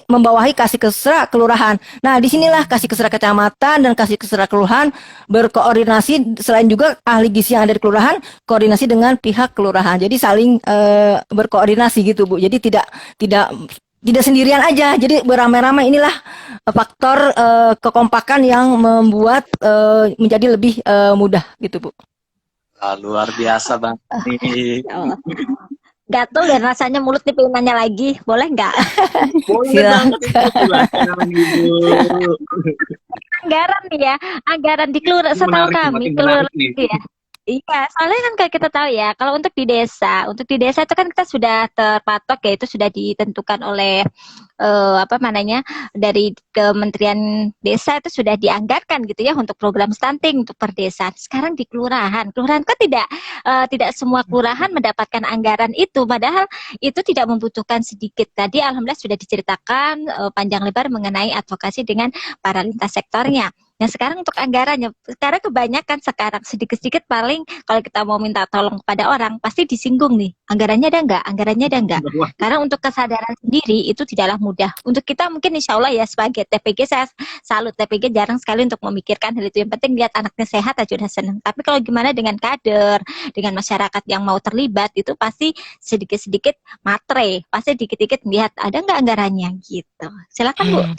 membawahi Kasih Kesra kelurahan. Nah, disinilah Kasih Kesra kecamatan dan Kasih Kesra kelurahan berkoordinasi, selain juga ahli gizi yang ada di kelurahan, koordinasi dengan pihak kelurahan. Jadi saling berkoordinasi gitu, Bu. Jadi tidak sendirian aja. Jadi beramai-ramai, inilah faktor kekompakan yang membuat menjadi lebih mudah gitu, Bu. Luar biasa banget nih. Gatel dan rasanya mulut nih pengen nanya lagi, boleh nggak? Boleh banget itu, silakan, Ibu. Anggaran nih ya, anggaran di kelurahan, setahu kami kelurahan ya. Iya, soalnya kan kayak kita tahu ya, kalau untuk di desa itu kan kita sudah terpatok ya, itu sudah ditentukan oleh dari Kementerian Desa, itu sudah dianggarkan gitu ya untuk program stunting untuk per desa. Sekarang di kelurahan kan tidak semua kelurahan mendapatkan anggaran itu, padahal itu tidak membutuhkan sedikit. Tadi alhamdulillah sudah diceritakan panjang lebar mengenai advokasi dengan para lintas sektornya. Nah, sekarang untuk anggarannya, karena kebanyakan sekarang sedikit-sedikit paling kalau kita mau minta tolong kepada orang pasti disinggung nih, anggarannya ada nggak? Anggarannya ada nggak? Karena untuk kesadaran sendiri itu tidaklah mudah. Untuk kita mungkin insya Allah ya sebagai TPG, saya salut TPG jarang sekali untuk memikirkan hal itu. Yang penting lihat anaknya sehat aja udah seneng. Tapi kalau gimana dengan kader, dengan masyarakat yang mau terlibat, itu pasti sedikit-sedikit matre, pasti dikit-dikit lihat ada nggak anggarannya gitu. Silakan Bu,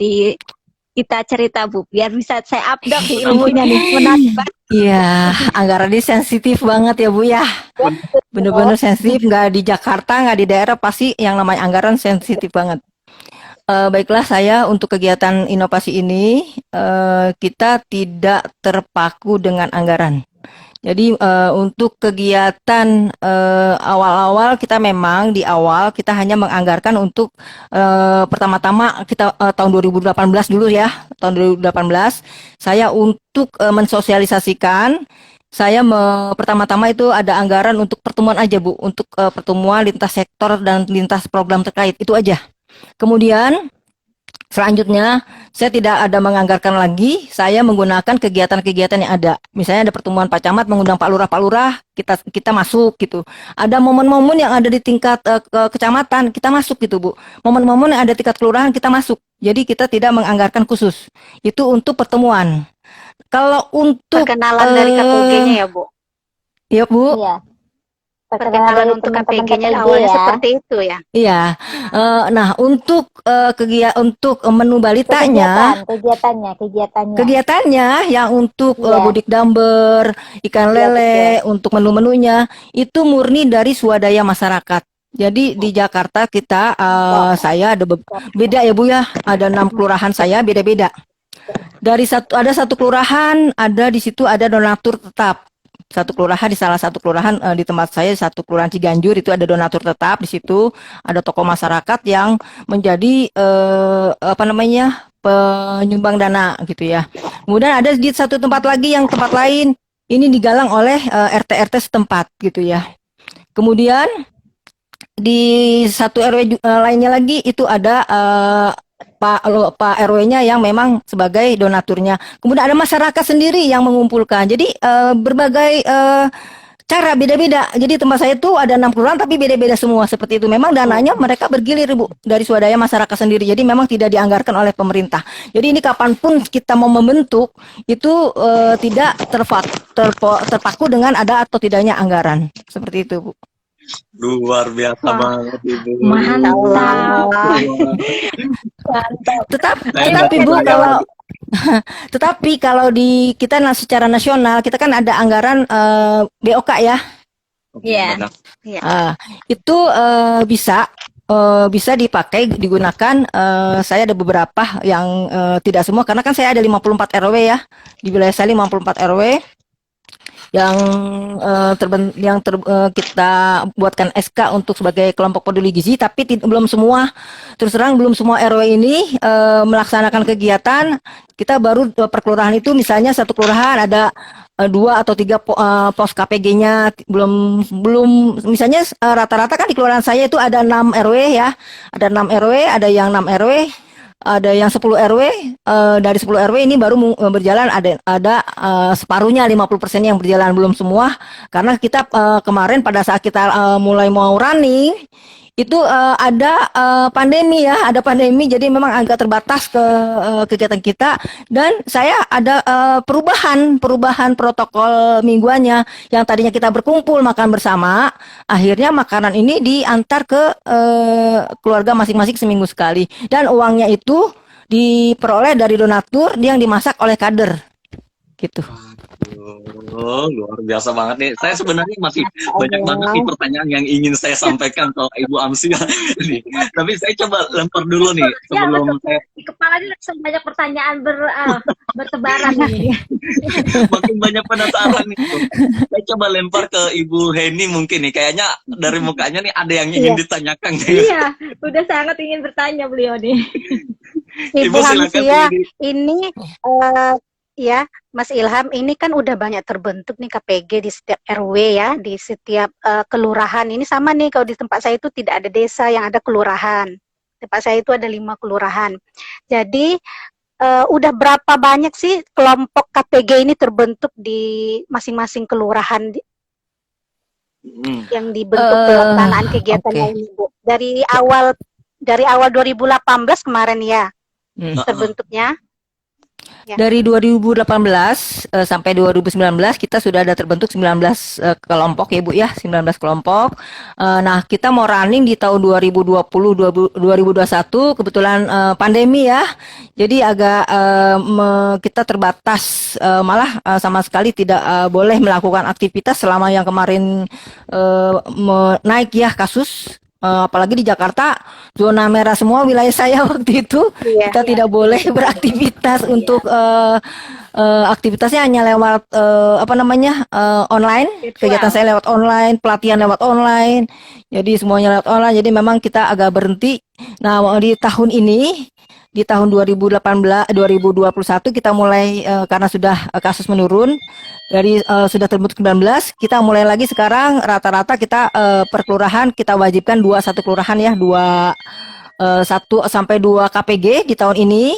kita cerita Bu, biar bisa saya update ilmunya nih. Menarik banget. Iya, anggaran ini sensitif banget ya Bu ya. Bener-bener sensitif, nggak di Jakarta, nggak di daerah, pasti yang namanya anggaran sensitif banget. Baiklah, saya untuk kegiatan inovasi ini, kita tidak terpaku dengan anggaran. Jadi untuk kegiatan awal-awal kita memang di awal kita hanya menganggarkan untuk pertama-tama kita tahun 2018 dulu ya, tahun 2018 saya untuk mensosialisasikan, saya pertama-tama itu ada anggaran untuk pertemuan aja Bu, untuk pertemuan lintas sektor dan lintas program terkait, itu aja. Kemudian selanjutnya, saya tidak ada menganggarkan lagi, saya menggunakan kegiatan-kegiatan yang ada. Misalnya ada pertemuan Pak Camat mengundang Pak Lurah, kita masuk gitu. Ada momen-momen yang ada di tingkat kecamatan, kita masuk gitu Bu. Momen-momen yang ada di tingkat kelurahan, kita masuk. Jadi kita tidak menganggarkan khusus. Itu untuk pertemuan. Kalau untuk perkenalan dari KPG-nya ya Bu? Iya Bu. Iya. Perkenalan untuk KPG-nya awalnya ya. Seperti itu ya. Iya. Nah, untuk untuk menu balitanya, kegiatannya yang untuk budik damber, ikan lele, untuk menu-menunya itu murni dari swadaya masyarakat. Jadi di Jakarta kita saya ada beda ya Bu ya, ada 6 kelurahan saya beda-beda. Ada satu kelurahan, ada di situ ada donatur tetap. Satu kelurahan di salah satu kelurahan di tempat saya, satu kelurahan Ciganjur itu ada donatur tetap. Di situ ada tokoh masyarakat yang menjadi penyumbang dana gitu ya. Kemudian ada di satu tempat lagi yang tempat lain ini digalang oleh RT-RT setempat gitu ya. Kemudian di satu RW lainnya lagi itu ada Pak RW-nya yang memang sebagai donaturnya. Kemudian ada masyarakat sendiri yang mengumpulkan. Jadi berbagai cara beda-beda. Jadi tempat saya itu ada 6 kelurahan tapi beda-beda semua seperti itu. Memang dananya mereka bergilir Bu dari swadaya masyarakat sendiri. Jadi memang tidak dianggarkan oleh pemerintah. Jadi ini kapanpun kita mau membentuk itu tidak terpaku dengan ada atau tidaknya anggaran. Seperti itu Bu. Luar biasa Wah, banget Ibu. mantap. Allah. Saya nggak Tetapi Bu, percaya kalau lagi. di kita secara nasional kita kan ada anggaran BOK ya. Oke, Iya. benar. Ya. Itu bisa dipakai digunakan. Saya ada beberapa yang tidak semua karena kan saya ada 54 RW ya. Di wilayah saya 54 RW yang kita buatkan SK untuk sebagai kelompok peduli gizi, tapi belum semua, terus terang belum semua RW ini melaksanakan kegiatan. Kita baru per kelurahan itu misalnya satu kelurahan ada 2 atau 3 pos KPG-nya belum misalnya rata-rata kan di kelurahan saya itu ada 6 RW ya, ada 6 RW, ada yang 6 RW, ada yang 10 RW, dari 10 RW ini baru berjalan ada separuhnya 50% yang berjalan, belum semua karena kita kemarin pada saat kita mulai mau running itu ada pandemi ya, ada pandemi jadi memang agak terbatas ke kegiatan kita dan saya ada perubahan protokol mingguannya yang tadinya kita berkumpul makan bersama, akhirnya makanan ini diantar ke keluarga masing-masing seminggu sekali dan uangnya itu diperoleh dari donatur yang dimasak oleh kader gitu. Oh, luar biasa banget nih. Saya sebenarnya masih banyak banget nih pertanyaan yang ingin saya sampaikan ke Ibu Amsia nih. Tapi saya coba lempar dulu nih Ya, sebelum betul. saya Di kepala ini langsung banyak pertanyaan bertebaran ini. makin banyak penasaran nih. Saya coba lempar ke Ibu Heni mungkin nih. Kayaknya dari mukanya nih ada yang ingin Iya. ditanyakan. Iya, udah sangat ingin bertanya beliau nih. Ibu Ibu silakan Hamsia, ini. ini ya, Mas Ilham, ini kan udah banyak terbentuk nih KPG di setiap RW ya, di setiap kelurahan. Ini sama nih kalau di tempat saya itu tidak ada desa yang ada kelurahan. Tempat saya itu ada 5 kelurahan. Jadi udah berapa banyak sih kelompok KPG ini terbentuk di masing-masing kelurahan yang dibentuk pelaksanaan kegiatannya ini, Bu? Dari awal 2018 kemarin ya terbentuknya. Ya. Dari 2018 sampai 2019 kita sudah ada terbentuk 19 kelompok ya Bu ya, 19 kelompok. Nah, kita mau running di tahun 2020 2021 kebetulan pandemi ya. Jadi agak kita terbatas malah sama sekali tidak boleh melakukan aktivitas selama yang kemarin naik ya kasus. Apalagi di Jakarta zona merah semua wilayah saya waktu itu, kita tidak boleh beraktivitas untuk aktivitasnya hanya lewat online. Virtual. Kegiatan saya lewat online, pelatihan lewat online, jadi semuanya lewat online, jadi memang kita agak berhenti. Nah, di tahun ini di tahun 2021 kita mulai karena sudah kasus menurun dari sudah terbentuk 19, kita mulai lagi sekarang rata-rata kita per kelurahan kita wajibkan 1 kelurahan ya, 1 sampai 2 KPG di tahun ini,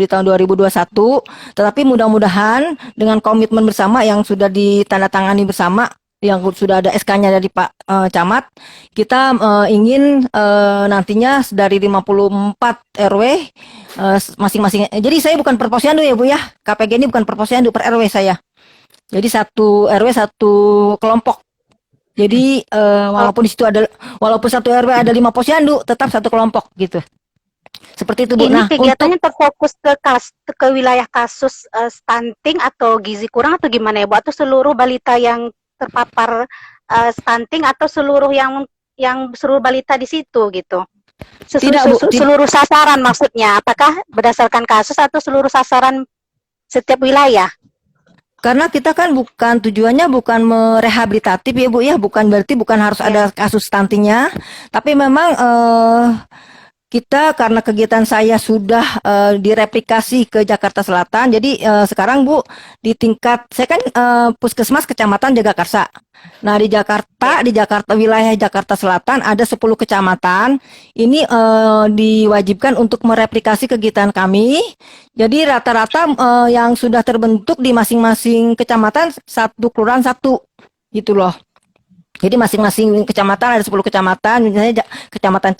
di tahun 2021. Tetapi mudah-mudahan dengan komitmen bersama yang sudah ditandatangani bersama, yang sudah ada SK-nya dari Pak Camat, kita ingin nantinya dari 54 RW masing-masing. Jadi saya bukan per posyandu ya Bu ya, KPG ini bukan per posyandu, per RW saya. Jadi 1 RW 1 kelompok. Jadi walaupun di situ walaupun 1 RW ada 5 posyandu, tetap 1 kelompok gitu. Seperti itu Bu. Ini Nah, kegiatannya terfokus ke wilayah kasus stunting atau gizi kurang atau gimana ya Bu? Atau seluruh balita yang terpapar stunting atau seluruh seluruh balita di situ gitu? Seluruh sasaran maksudnya, apakah berdasarkan kasus atau seluruh sasaran setiap wilayah? Karena kita kan tujuannya bukan merehabilitatif ya Bu ya, bukan harus ada kasus stuntingnya, tapi memang kita karena kegiatan saya sudah direplikasi ke Jakarta Selatan, jadi sekarang Bu di tingkat saya kan Puskesmas Kecamatan Jagakarsa. Nah di Jakarta wilayah Jakarta Selatan ada 10 kecamatan. Ini diwajibkan untuk mereplikasi kegiatan kami. Jadi rata-rata yang sudah terbentuk di masing-masing kecamatan 1 kelurahan 1 gitu loh. Jadi masing-masing kecamatan ada 10 kecamatan, misalnya Kecamatan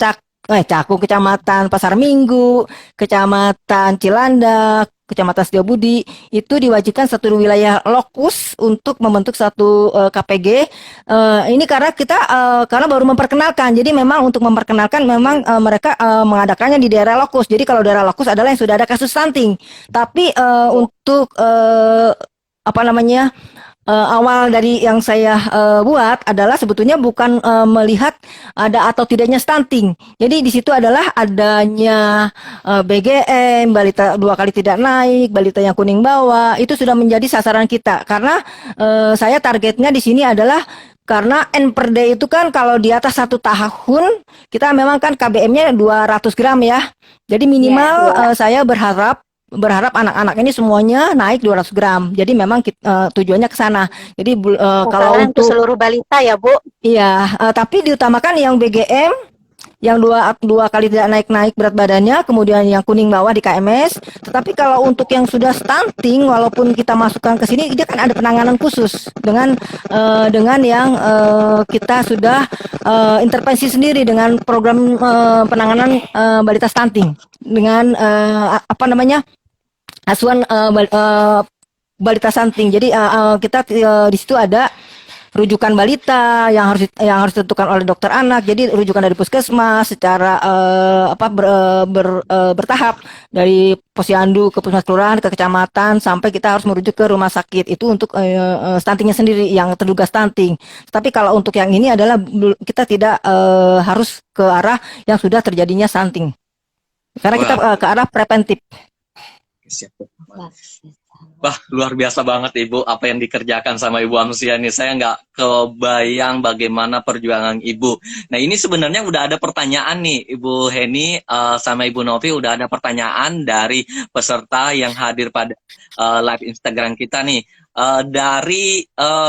Cakung, Kecamatan Pasar Minggu, Kecamatan Cilandak, Kecamatan Setiabudi, itu diwajibkan satu wilayah lokus untuk membentuk satu KPG. Ini karena kita karena baru memperkenalkan. Jadi memang untuk memperkenalkan memang mereka mengadakannya di daerah lokus. Jadi kalau daerah lokus adalah yang sudah ada kasus stunting. Tapi untuk apa namanya? Awal dari yang saya buat adalah sebetulnya bukan melihat ada atau tidaknya stunting. Jadi di situ adalah adanya BGM, balita 2 kali tidak naik, balita yang kuning bawah, itu sudah menjadi sasaran kita. Karena saya targetnya di sini adalah karena N per D itu kan kalau di atas 1 tahun kita memang kan KBM-nya 200 gram ya. Jadi minimal saya berharap anak-anak ini semuanya naik 200 gram. Jadi memang tujuannya ke sana. Jadi kalau untuk seluruh balita ya, Bu. Iya, tapi diutamakan yang BGM yang dua kali tidak naik berat badannya, kemudian yang kuning bawah di KMS. Tetapi kalau untuk yang sudah stunting, walaupun kita masukkan ke sini, dia kan ada penanganan khusus dengan yang kita sudah intervensi sendiri dengan program penanganan balita stunting dengan apa namanya asuhan balita stunting. Jadi kita di situ ada rujukan balita yang harus ditentukan oleh dokter anak. Jadi rujukan dari puskesmas secara bertahap dari posyandu ke puskesmas kelurahan ke kecamatan sampai kita harus merujuk ke rumah sakit. Itu untuk stuntingnya sendiri yang terduga stunting. Tapi kalau untuk yang ini adalah kita tidak harus ke arah yang sudah terjadinya stunting. Karena kita ke arah preventif. Siap. Wah, luar biasa banget Ibu apa yang dikerjakan sama Ibu Amsia nih. Saya nggak kebayang bagaimana perjuangan Ibu. Nah, ini sebenarnya udah ada pertanyaan nih Ibu Heni sama Ibu Novi, udah ada pertanyaan dari peserta yang hadir pada live Instagram kita nih.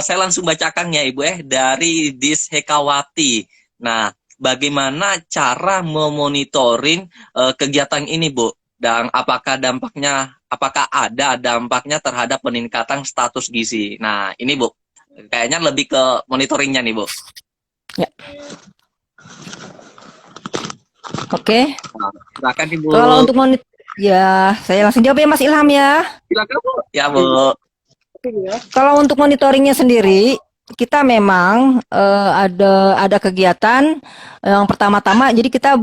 Saya langsung bacakan ya Ibu dari Dis Hekawati. Nah, bagaimana cara memonitoring kegiatan ini Bu? Dan apakah ada dampaknya terhadap peningkatan status gizi? Nah, ini Bu, kayaknya lebih ke monitoringnya nih Bu. Ya. Oke. Nah, silakan Ibu. Kalau untuk ya, saya langsung jawab ya Mas Ilham ya. Silakan Bu. Ya Bu. Kalau untuk monitoringnya sendiri, kita memang ada kegiatan yang pertama-tama. Jadi kita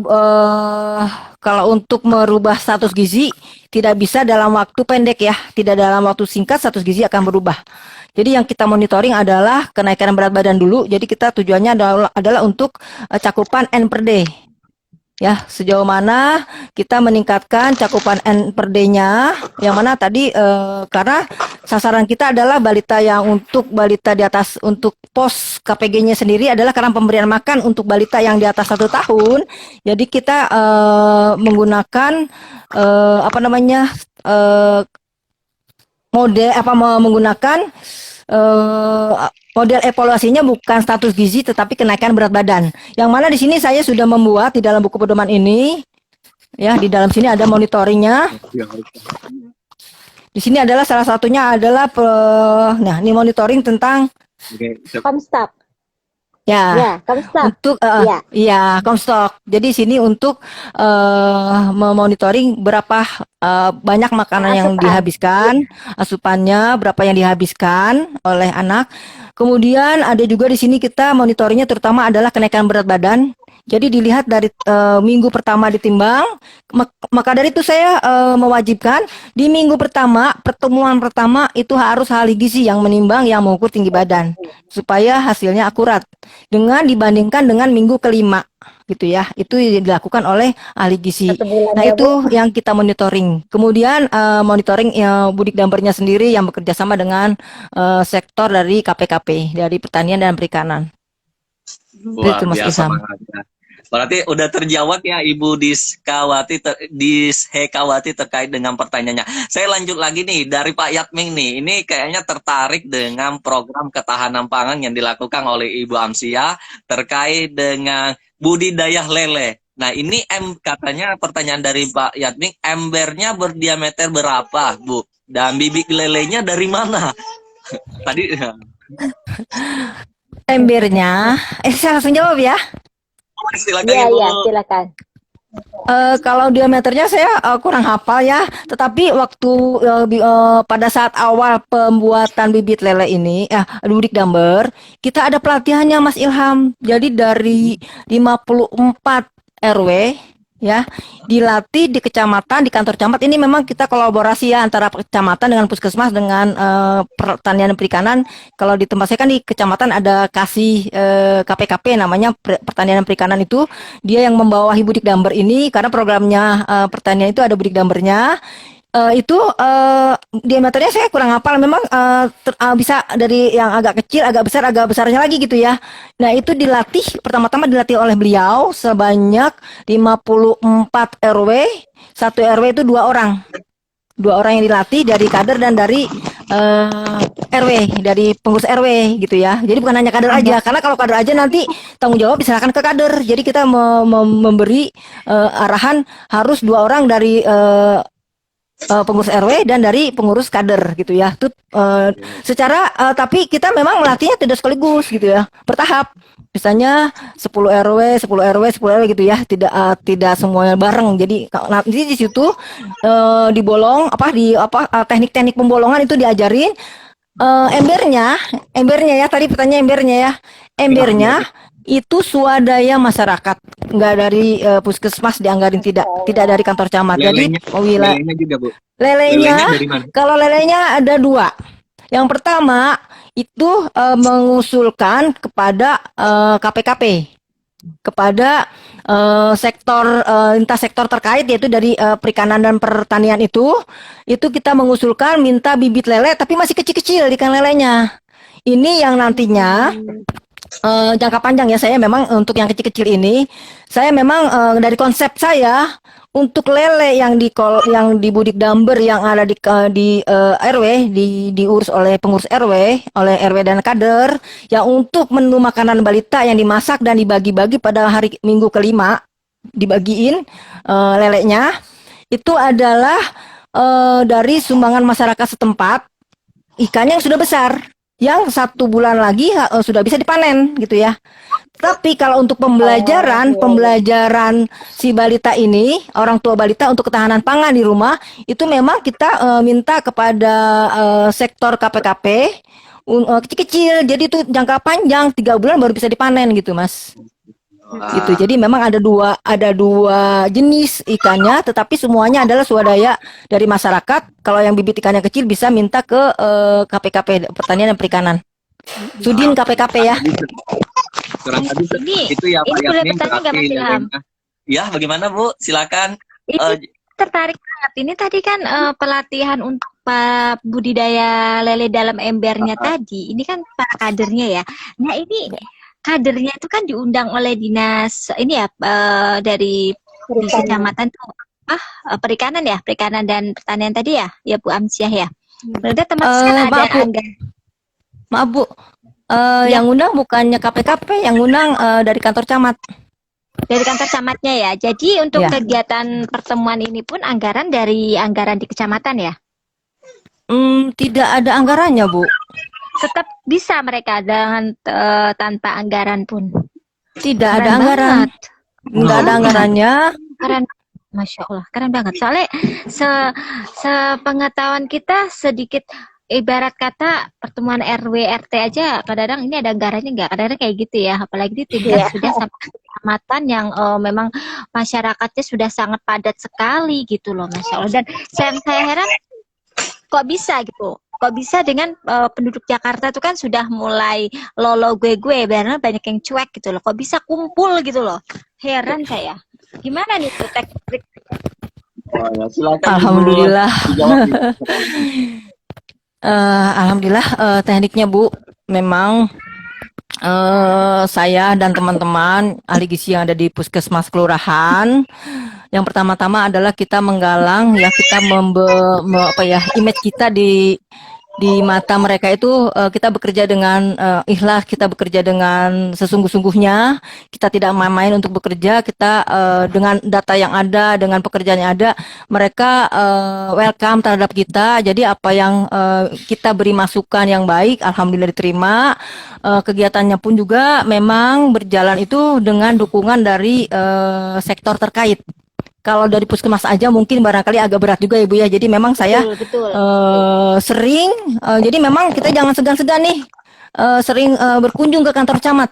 kalau untuk merubah status gizi tidak bisa dalam waktu pendek ya, tidak dalam waktu singkat status gizi akan berubah. Jadi yang kita monitoring adalah kenaikan berat badan dulu. Jadi kita tujuannya adalah untuk cakupan N per D. Ya, sejauh mana kita meningkatkan cakupan N per D-nya, yang mana tadi karena sasaran kita adalah balita yang untuk balita di atas, untuk pos KPG-nya sendiri adalah karena pemberian makan untuk balita yang di atas 1 tahun. Jadi kita menggunakan menggunakan model evaluasinya bukan status gizi tetapi kenaikan berat badan. Yang mana di sini saya sudah membuat di dalam buku pedoman ini, ya di dalam sini ada monitoringnya. Di sini adalah salah satunya adalah, nah ini monitoring tentang Comstock. Ya, untuk Comstock. Jadi sini untuk memonitoring berapa banyak makanan yang dihabiskan, asupannya berapa yang dihabiskan oleh anak. Kemudian ada juga di sini kita monitoringnya terutama adalah kenaikan berat badan. Jadi dilihat dari minggu pertama ditimbang, maka dari itu saya mewajibkan di minggu pertama, pertemuan pertama itu harus ahli gizi yang menimbang, yang mengukur tinggi badan supaya hasilnya akurat dengan dibandingkan dengan minggu kelima gitu ya. Itu dilakukan oleh ahli gizi. Nah, itu yang kita monitoring. Kemudian monitoring Budik Dampernya sendiri yang bekerja sama dengan sektor dari KPKP, dari pertanian dan perikanan. Luar biasa banget. Berarti udah terjawab ya Ibu Hekawati terkait dengan pertanyaannya. Saya lanjut lagi nih dari Pak Yatming nih. Ini kayaknya tertarik dengan program ketahanan pangan yang dilakukan oleh Ibu Amsia terkait dengan budidaya lele. Nah ini katanya pertanyaan dari Pak Yatming, embernya berdiameter berapa Bu? Dan bibit lelenya dari mana? Tadi embernya, saya langsung jawab ya. Silakan Ibu. Iya, silakan. Kalau diameternya saya kurang hafal ya, tetapi waktu pada saat awal pembuatan bibit lele ini, bibit damber, kita ada pelatihannya Mas Ilham. Jadi dari 54 RW ya, dilatih di kecamatan, di kantor camat. Ini memang kita kolaborasi ya antara kecamatan dengan puskesmas dengan pertanian dan perikanan. Kalau di tempat saya kan di kecamatan ada kasih KPKP namanya pertanian dan perikanan itu, dia yang membawahi Budik Damber ini karena programnya pertanian itu ada Budik Dambernya. Itu diameternya saya kurang hafal, memang bisa dari yang agak kecil, agak besarnya lagi gitu ya. Nah, itu dilatih, pertama-tama dilatih oleh beliau sebanyak 54 RW, satu RW itu dua orang yang dilatih dari kader dan dari RW, dari pengurus RW gitu ya. Jadi bukan hanya kader aja, karena kalau kader aja nanti tanggung jawab diserahkan ke kader. Jadi kita memberi arahan harus dua orang dari pengurus RW dan dari pengurus kader gitu ya. Itu tapi kita memang melatihnya tidak sekaligus gitu ya, bertahap. Misalnya 10 RW, 10 RW, 10 RW gitu ya, tidak semuanya bareng. Jadi nanti di situ dibolong teknik-teknik pembolongan itu diajarin. Embernya ya, tadi pertanyaan embernya ya. Embernya itu swadaya masyarakat, nggak dari puskesmas dianggarin, tidak dari kantor camat. Jadi Lelenya juga, Bu. lelenya, Dari mana? kalau lelenya ada dua. Yang pertama itu mengusulkan kepada KPKP, kepada sektor lintas sektor terkait, yaitu dari perikanan dan pertanian itu kita mengusulkan minta bibit lele tapi masih kecil-kecil ikan lelenya. Ini yang nantinya jangka panjang ya. Saya memang untuk yang kecil-kecil ini, saya memang dari konsep saya untuk lele yang di Budik Damber yang ada di RW, diurus oleh pengurus RW, oleh RW dan kader, yang untuk menu makanan balita yang dimasak dan dibagi-bagi pada hari Minggu kelima, dibagiin lelenya itu adalah dari sumbangan masyarakat setempat, ikan yang sudah besar, yang 1 bulan lagi sudah bisa dipanen gitu ya. Tapi kalau untuk pembelajaran si balita ini, orang tua balita untuk ketahanan pangan di rumah, itu memang kita minta kepada sektor KPKP kecil-kecil. Jadi itu jangka panjang, 3 bulan baru bisa dipanen gitu, Mas. Gitu. Jadi memang ada dua jenis ikannya, tetapi semuanya adalah swadaya dari masyarakat. Kalau yang bibit ikannya kecil bisa minta ke KPKP pertanian dan perikanan. Sudin KPKP ya. Kurang lebih itu ya Pak ini boleh Yasmin, bertanya nggak, Mas Ilham? Ya, bagaimana Bu? Silakan. Ini tertarik banget. Ini tadi kan pelatihan untuk budidaya lele dalam embernya tadi. Ini kan para kadernya ya. Nah, ini kadernya itu kan diundang oleh dinas ini ya, dari di kecamatan tuh perikanan dan pertanian tadi ya Bu Amsiah ya. Berarti teman-teman kan ada anggaran. Maaf Bu, yang undang bukannya KPKP, yang undang dari kantor camat. Dari kantor camatnya ya. Jadi untuk kegiatan pertemuan ini pun anggaran dari anggaran di kecamatan ya? Tidak ada anggarannya Bu. Tetap bisa mereka dengan tanpa anggaran pun. Tidak ada anggaran. Nggak ada anggarannya. Keren, Masya Allah, keren banget. Soalnya sepengetahuan kita sedikit, ibarat kata pertemuan RW RT aja kadang-kadang ini ada anggarannya nggak? Kadang-kadang kayak gitu ya. Apalagi di tingkat sudah sampai kecamatan yang memang masyarakatnya sudah sangat padat sekali gitu loh, Masya Allah. Dan saya heran kok bisa gitu. Kok bisa dengan penduduk Jakarta itu kan sudah mulai lolo gue karena banyak yang cuek gitu loh. Kok bisa kumpul gitu loh. Heran saya. Gimana nih tuh teknik? Silakan. Alhamdulillah. Alhamdulillah tekniknya Bu, memang saya dan teman-teman ahli gizi yang ada di puskesmas kelurahan, yang pertama-tama adalah kita menggalang ya, kita image kita di di mata mereka itu kita bekerja dengan ikhlas, kita bekerja dengan sesungguh-sungguhnya, kita tidak main-main untuk bekerja, kita dengan data yang ada, dengan pekerjaan yang ada, mereka welcome terhadap kita. Jadi apa yang kita beri masukan yang baik, alhamdulillah diterima. Kegiatannya pun juga memang berjalan itu dengan dukungan dari sektor terkait. Kalau dari puskesmas aja mungkin barangkali agak berat juga Ibu ya. Jadi memang saya Betul. sering, jadi memang kita jangan segan-segan nih, sering berkunjung ke kantor camat,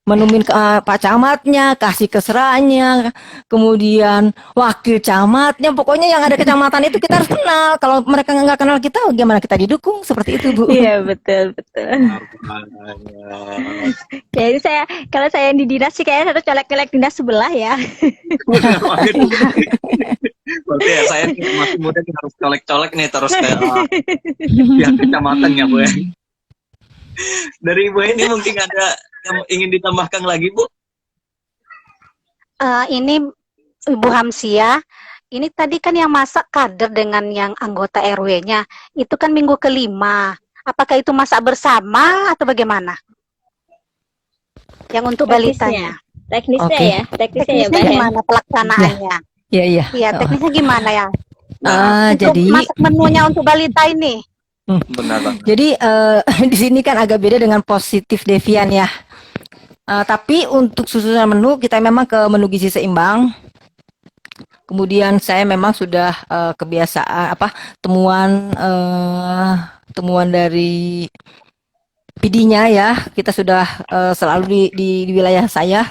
menemuin Pak Camatnya, kasih keserannya, kemudian wakil camatnya, pokoknya yang ada kecamatan itu kita harus kenal. Kalau mereka nggak kenal kita, gimana kita didukung? Seperti itu Bu. Iya, betul. Jadi kalau saya di dinas sih kayaknya harus colek-colek dinas sebelah ya. Berarti ya saya masih muda nih, harus colek-colek nih terus ke pihak kecamatan ya Bu ya. Dari Ibu ini mungkin ada yang ingin ditambahkan lagi Bu? Ini Ibu Hamsia, ini tadi kan yang masak kader dengan yang anggota RW-nya, itu kan minggu kelima. Apakah itu masak bersama atau bagaimana? Yang untuk balitanya. Teknisnya Oke. ya, teknisnya ya, Teknisnya Mbak ya. gimana pelaksanaannya? Iya. Iya, teknisnya gimana ya? Untuk Jadi masak menunya untuk balita ini. Benar banget. Jadi di sini kan agak beda dengan positif Devian ya. Tapi untuk susunan menu kita memang ke menu gizi seimbang. Kemudian saya memang sudah kebiasaan temuan dari PD-nya ya. Kita sudah selalu di wilayah saya.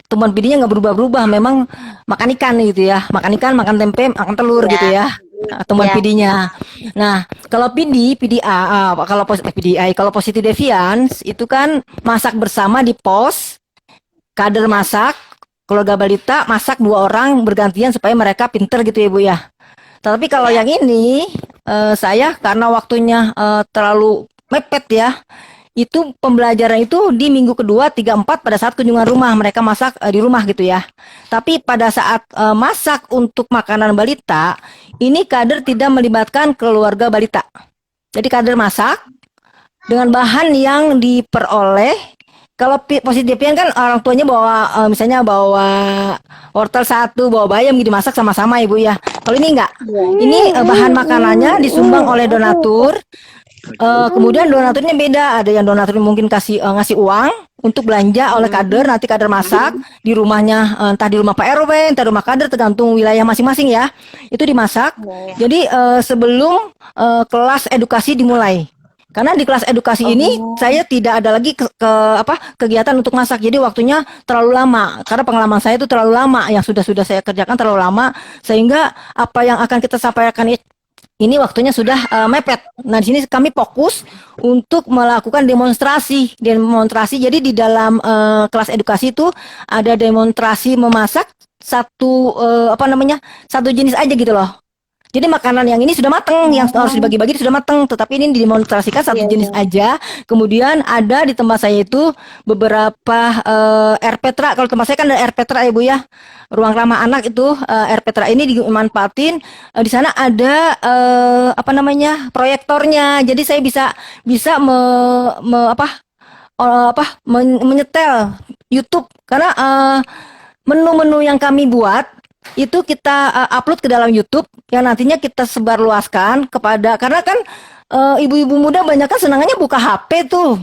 Temuan PD-nya nggak berubah-berubah. Memang makan ikan gitu ya. Makan ikan, makan tempe, makan telur Ya. gitu ya. Temuan Ya. PD-nya. Nah, kalau PDA, kalau positif deviance itu kan masak bersama di pos, kader masak, keluarga balita masak 2 orang bergantian supaya mereka pinter gitu ya Bu ya. Tapi kalau yang ini saya karena waktunya terlalu mepet ya, itu pembelajaran itu di minggu kedua, 3, 4 pada saat kunjungan rumah mereka masak di rumah gitu ya. Tapi pada saat masak untuk makanan balita, ini kader tidak melibatkan keluarga balita. Jadi kader masak dengan bahan yang diperoleh. Kalau positifnya kan orang tuanya bawa misalnya bawa wortel 1, bawa bayam gitu dimasak sama-sama Ibu ya. Kalau ini enggak. Ini bahan makanannya disumbang oleh donatur. Kemudian donaturnya beda, ada yang donatur mungkin ngasih uang untuk belanja oleh kader, nanti kader masak di rumahnya, entah di rumah Pak RW, entah rumah kader, tergantung wilayah masing-masing ya, itu dimasak. Jadi sebelum kelas edukasi dimulai, karena di kelas edukasi ini saya tidak ada lagi kegiatan untuk masak, jadi waktunya terlalu lama, karena pengalaman saya itu terlalu lama, yang sudah saya kerjakan terlalu lama, sehingga apa yang akan kita sampaikan ini waktunya sudah mepet. Nah, di sini kami fokus untuk melakukan demonstrasi. Jadi di dalam kelas edukasi itu ada demonstrasi memasak satu jenis aja gitu loh. Jadi makanan yang ini sudah matang, yang harus dibagi-bagi sudah matang, tetapi ini didemonstrasikan satu jenis aja. Kemudian ada di tempat saya itu beberapa RPTRA. Kalau tempat saya kan ada RPTRA ya Bu ya, ruang ramah anak itu RPTRA ini dimanfaatin. Di sana ada proyektornya. Jadi saya bisa menyetel YouTube karena menu-menu yang kami buat itu kita upload ke dalam YouTube yang nantinya kita sebarluaskan karena kan ibu-ibu muda banyak kan senangannya buka HP tuh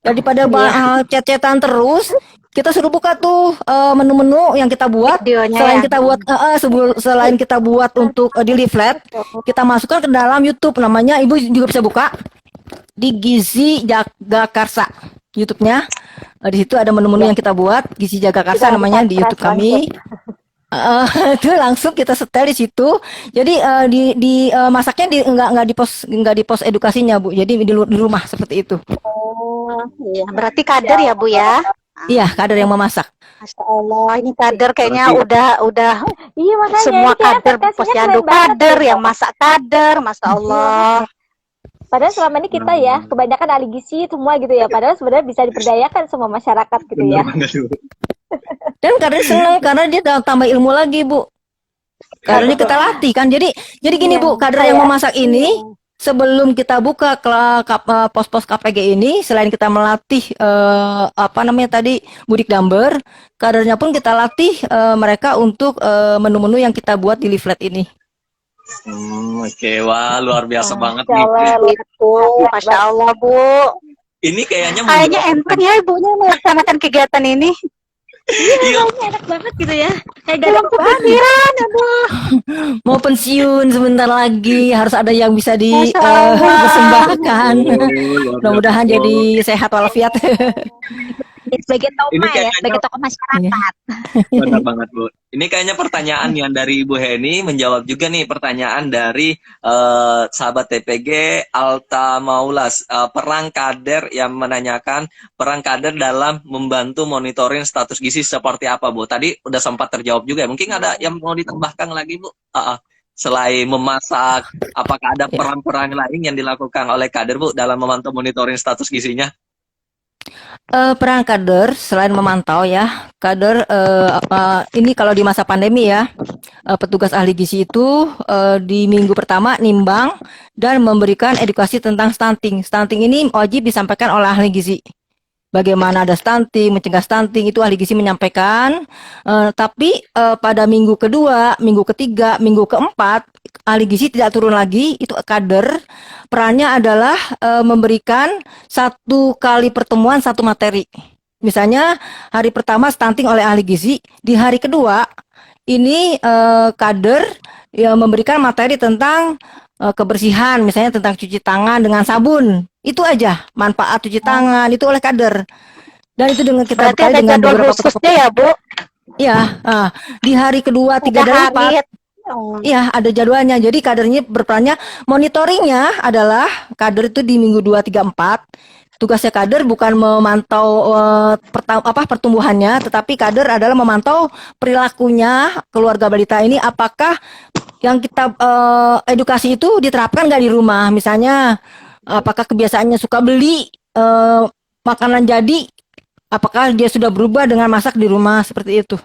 daripada chat-chatan terus. Kita suruh buka tuh menu-menu yang kita buat. Videonya Selain kita buat untuk di leaflet, kita masukkan ke dalam YouTube, namanya ibu juga bisa buka di Gizi Jaga Karsa YouTube-nya. Di situ ada menu-menu yang kita buat, Gizi Jaga Karsa namanya di YouTube kami. Itu langsung kita setel di situ. Jadi masaknya nggak di pos edukasinya Bu. Jadi di rumah seperti itu. Iya, berarti kader ya Bu ya. Iya, kader yang memasak. Masya Allah, ini kader kayaknya udah Iya, makanya semua ini kayak kader podcastnya posyandu keren banget kader gitu. yang masak kader, Masya Allah. Padahal selama ini kita ya kebanyakan ahli gizi semua gitu ya. Padahal sebenarnya bisa diperdayakan semua masyarakat gitu ya. Dan kader senang karena dia tambah ilmu lagi Bu. Karena kita latih kan. Jadi gini Bu, kader yang memasak ini sebelum kita buka pos-pos KPG ini, selain kita melatih apa namanya tadi Budik Damber, kadernya pun kita latih mereka untuk menu-menu yang kita buat di leaflet ini. Oke, wah luar biasa banget Masya nih. Allah, lihat Bu. Masya Allah, Bu. Ini kayaknya Kayaknya enteng ya ibunya melaksanakan kegiatan ini. Iya, Kayaknya enak banget gitu ya. Kayak gak ada Belum beban. kepikiran, aduh. Mau pensiun sebentar lagi, harus ada yang bisa Masya Allah. dipersembahkan. luar biasa. Mudah-mudahan jadi sehat walafiat. Sebagai Ini toma ya, kayaknya- sebagai tokoh masyarakat. Benar banget, Bu. Ini kayaknya pertanyaan yang dari Ibu Heni menjawab juga nih pertanyaan dari sahabat TPG Alta Maulas. Peran kader yang menanyakan peran kader dalam membantu monitoring status gizi seperti apa, Bu? Tadi udah sempat terjawab juga. Mungkin ada yang mau ditambahkan lagi, Bu? Selain memasak, apakah ada peran-peran lain yang dilakukan oleh kader, Bu, dalam memantau monitoring status gizinya? Peran kader selain memantau ya, kader ini kalau di masa pandemi ya, petugas ahli gizi itu di minggu pertama nimbang dan memberikan edukasi tentang stunting. Stunting ini wajib disampaikan oleh ahli gizi. Bagaimana ada stunting, mencegah stunting itu ahli gizi menyampaikan. Tapi pada minggu kedua, minggu ketiga, minggu keempat ahli gizi tidak turun lagi. Itu kader perannya adalah memberikan satu kali pertemuan satu materi. Misalnya hari pertama stunting oleh ahli gizi, di hari kedua ini kader yang memberikan materi tentang kebersihan, misalnya tentang cuci tangan dengan sabun. Itu aja manfaat cuci tangan itu oleh kader. Dan itu dengan kita Berarti bekali ada dengan jadwal beberapa khususnya ya, Bu? ya, di hari kedua, tiga Tiga dan empat. hari. Iya, ada jadwalnya. Jadi kadernya berperannya, monitoringnya adalah kader itu di minggu 2, 3, 4. Tugasnya kader bukan memantau pertumbuhannya, tetapi kader adalah memantau perilakunya keluarga balita ini, apakah yang kita edukasi itu diterapkan nggak di rumah. Misalnya, apakah kebiasaannya suka beli makanan jadi, apakah dia sudah berubah dengan masak di rumah, seperti itu.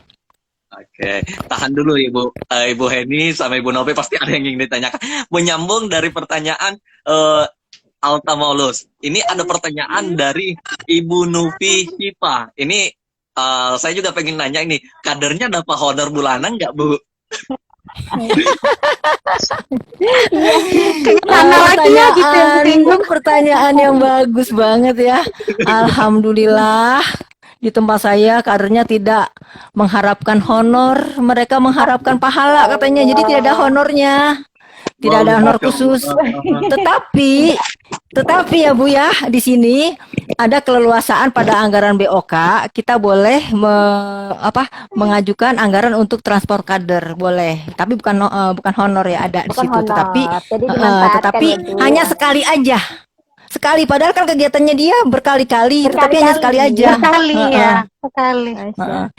Oke, tahan dulu Ibu Heni sama Ibu Novi, pasti ada yang ingin ditanyakan. Menyambung dari pertanyaan Alta Maulus. Ini ada pertanyaan dari Ibu Novi Hipa. Ini saya juga pengen nanya ini, kadernya dapat honor bulanan nggak, Bu? Mana lagi ya gitu yang bingung. Pertanyaan yang bagus banget ya. Alhamdulillah di tempat saya kadernya tidak mengharapkan honor, mereka mengharapkan pahala katanya. Jadi tidak ada honornya. Tidak ada honor khusus. Tetapi ya Bu ya, di sini ada keleluasaan pada anggaran BOK, kita boleh mengajukan anggaran untuk transport kader, boleh. Tapi bukan honor ya, ada di Bukan situ. honor. Jadi dimanfaatkan Tetapi ya, Bu. hanya sekali aja. Sekali, padahal kan kegiatannya dia berkali-kali, tetapi hanya sekali aja. Sekali ya, sekali.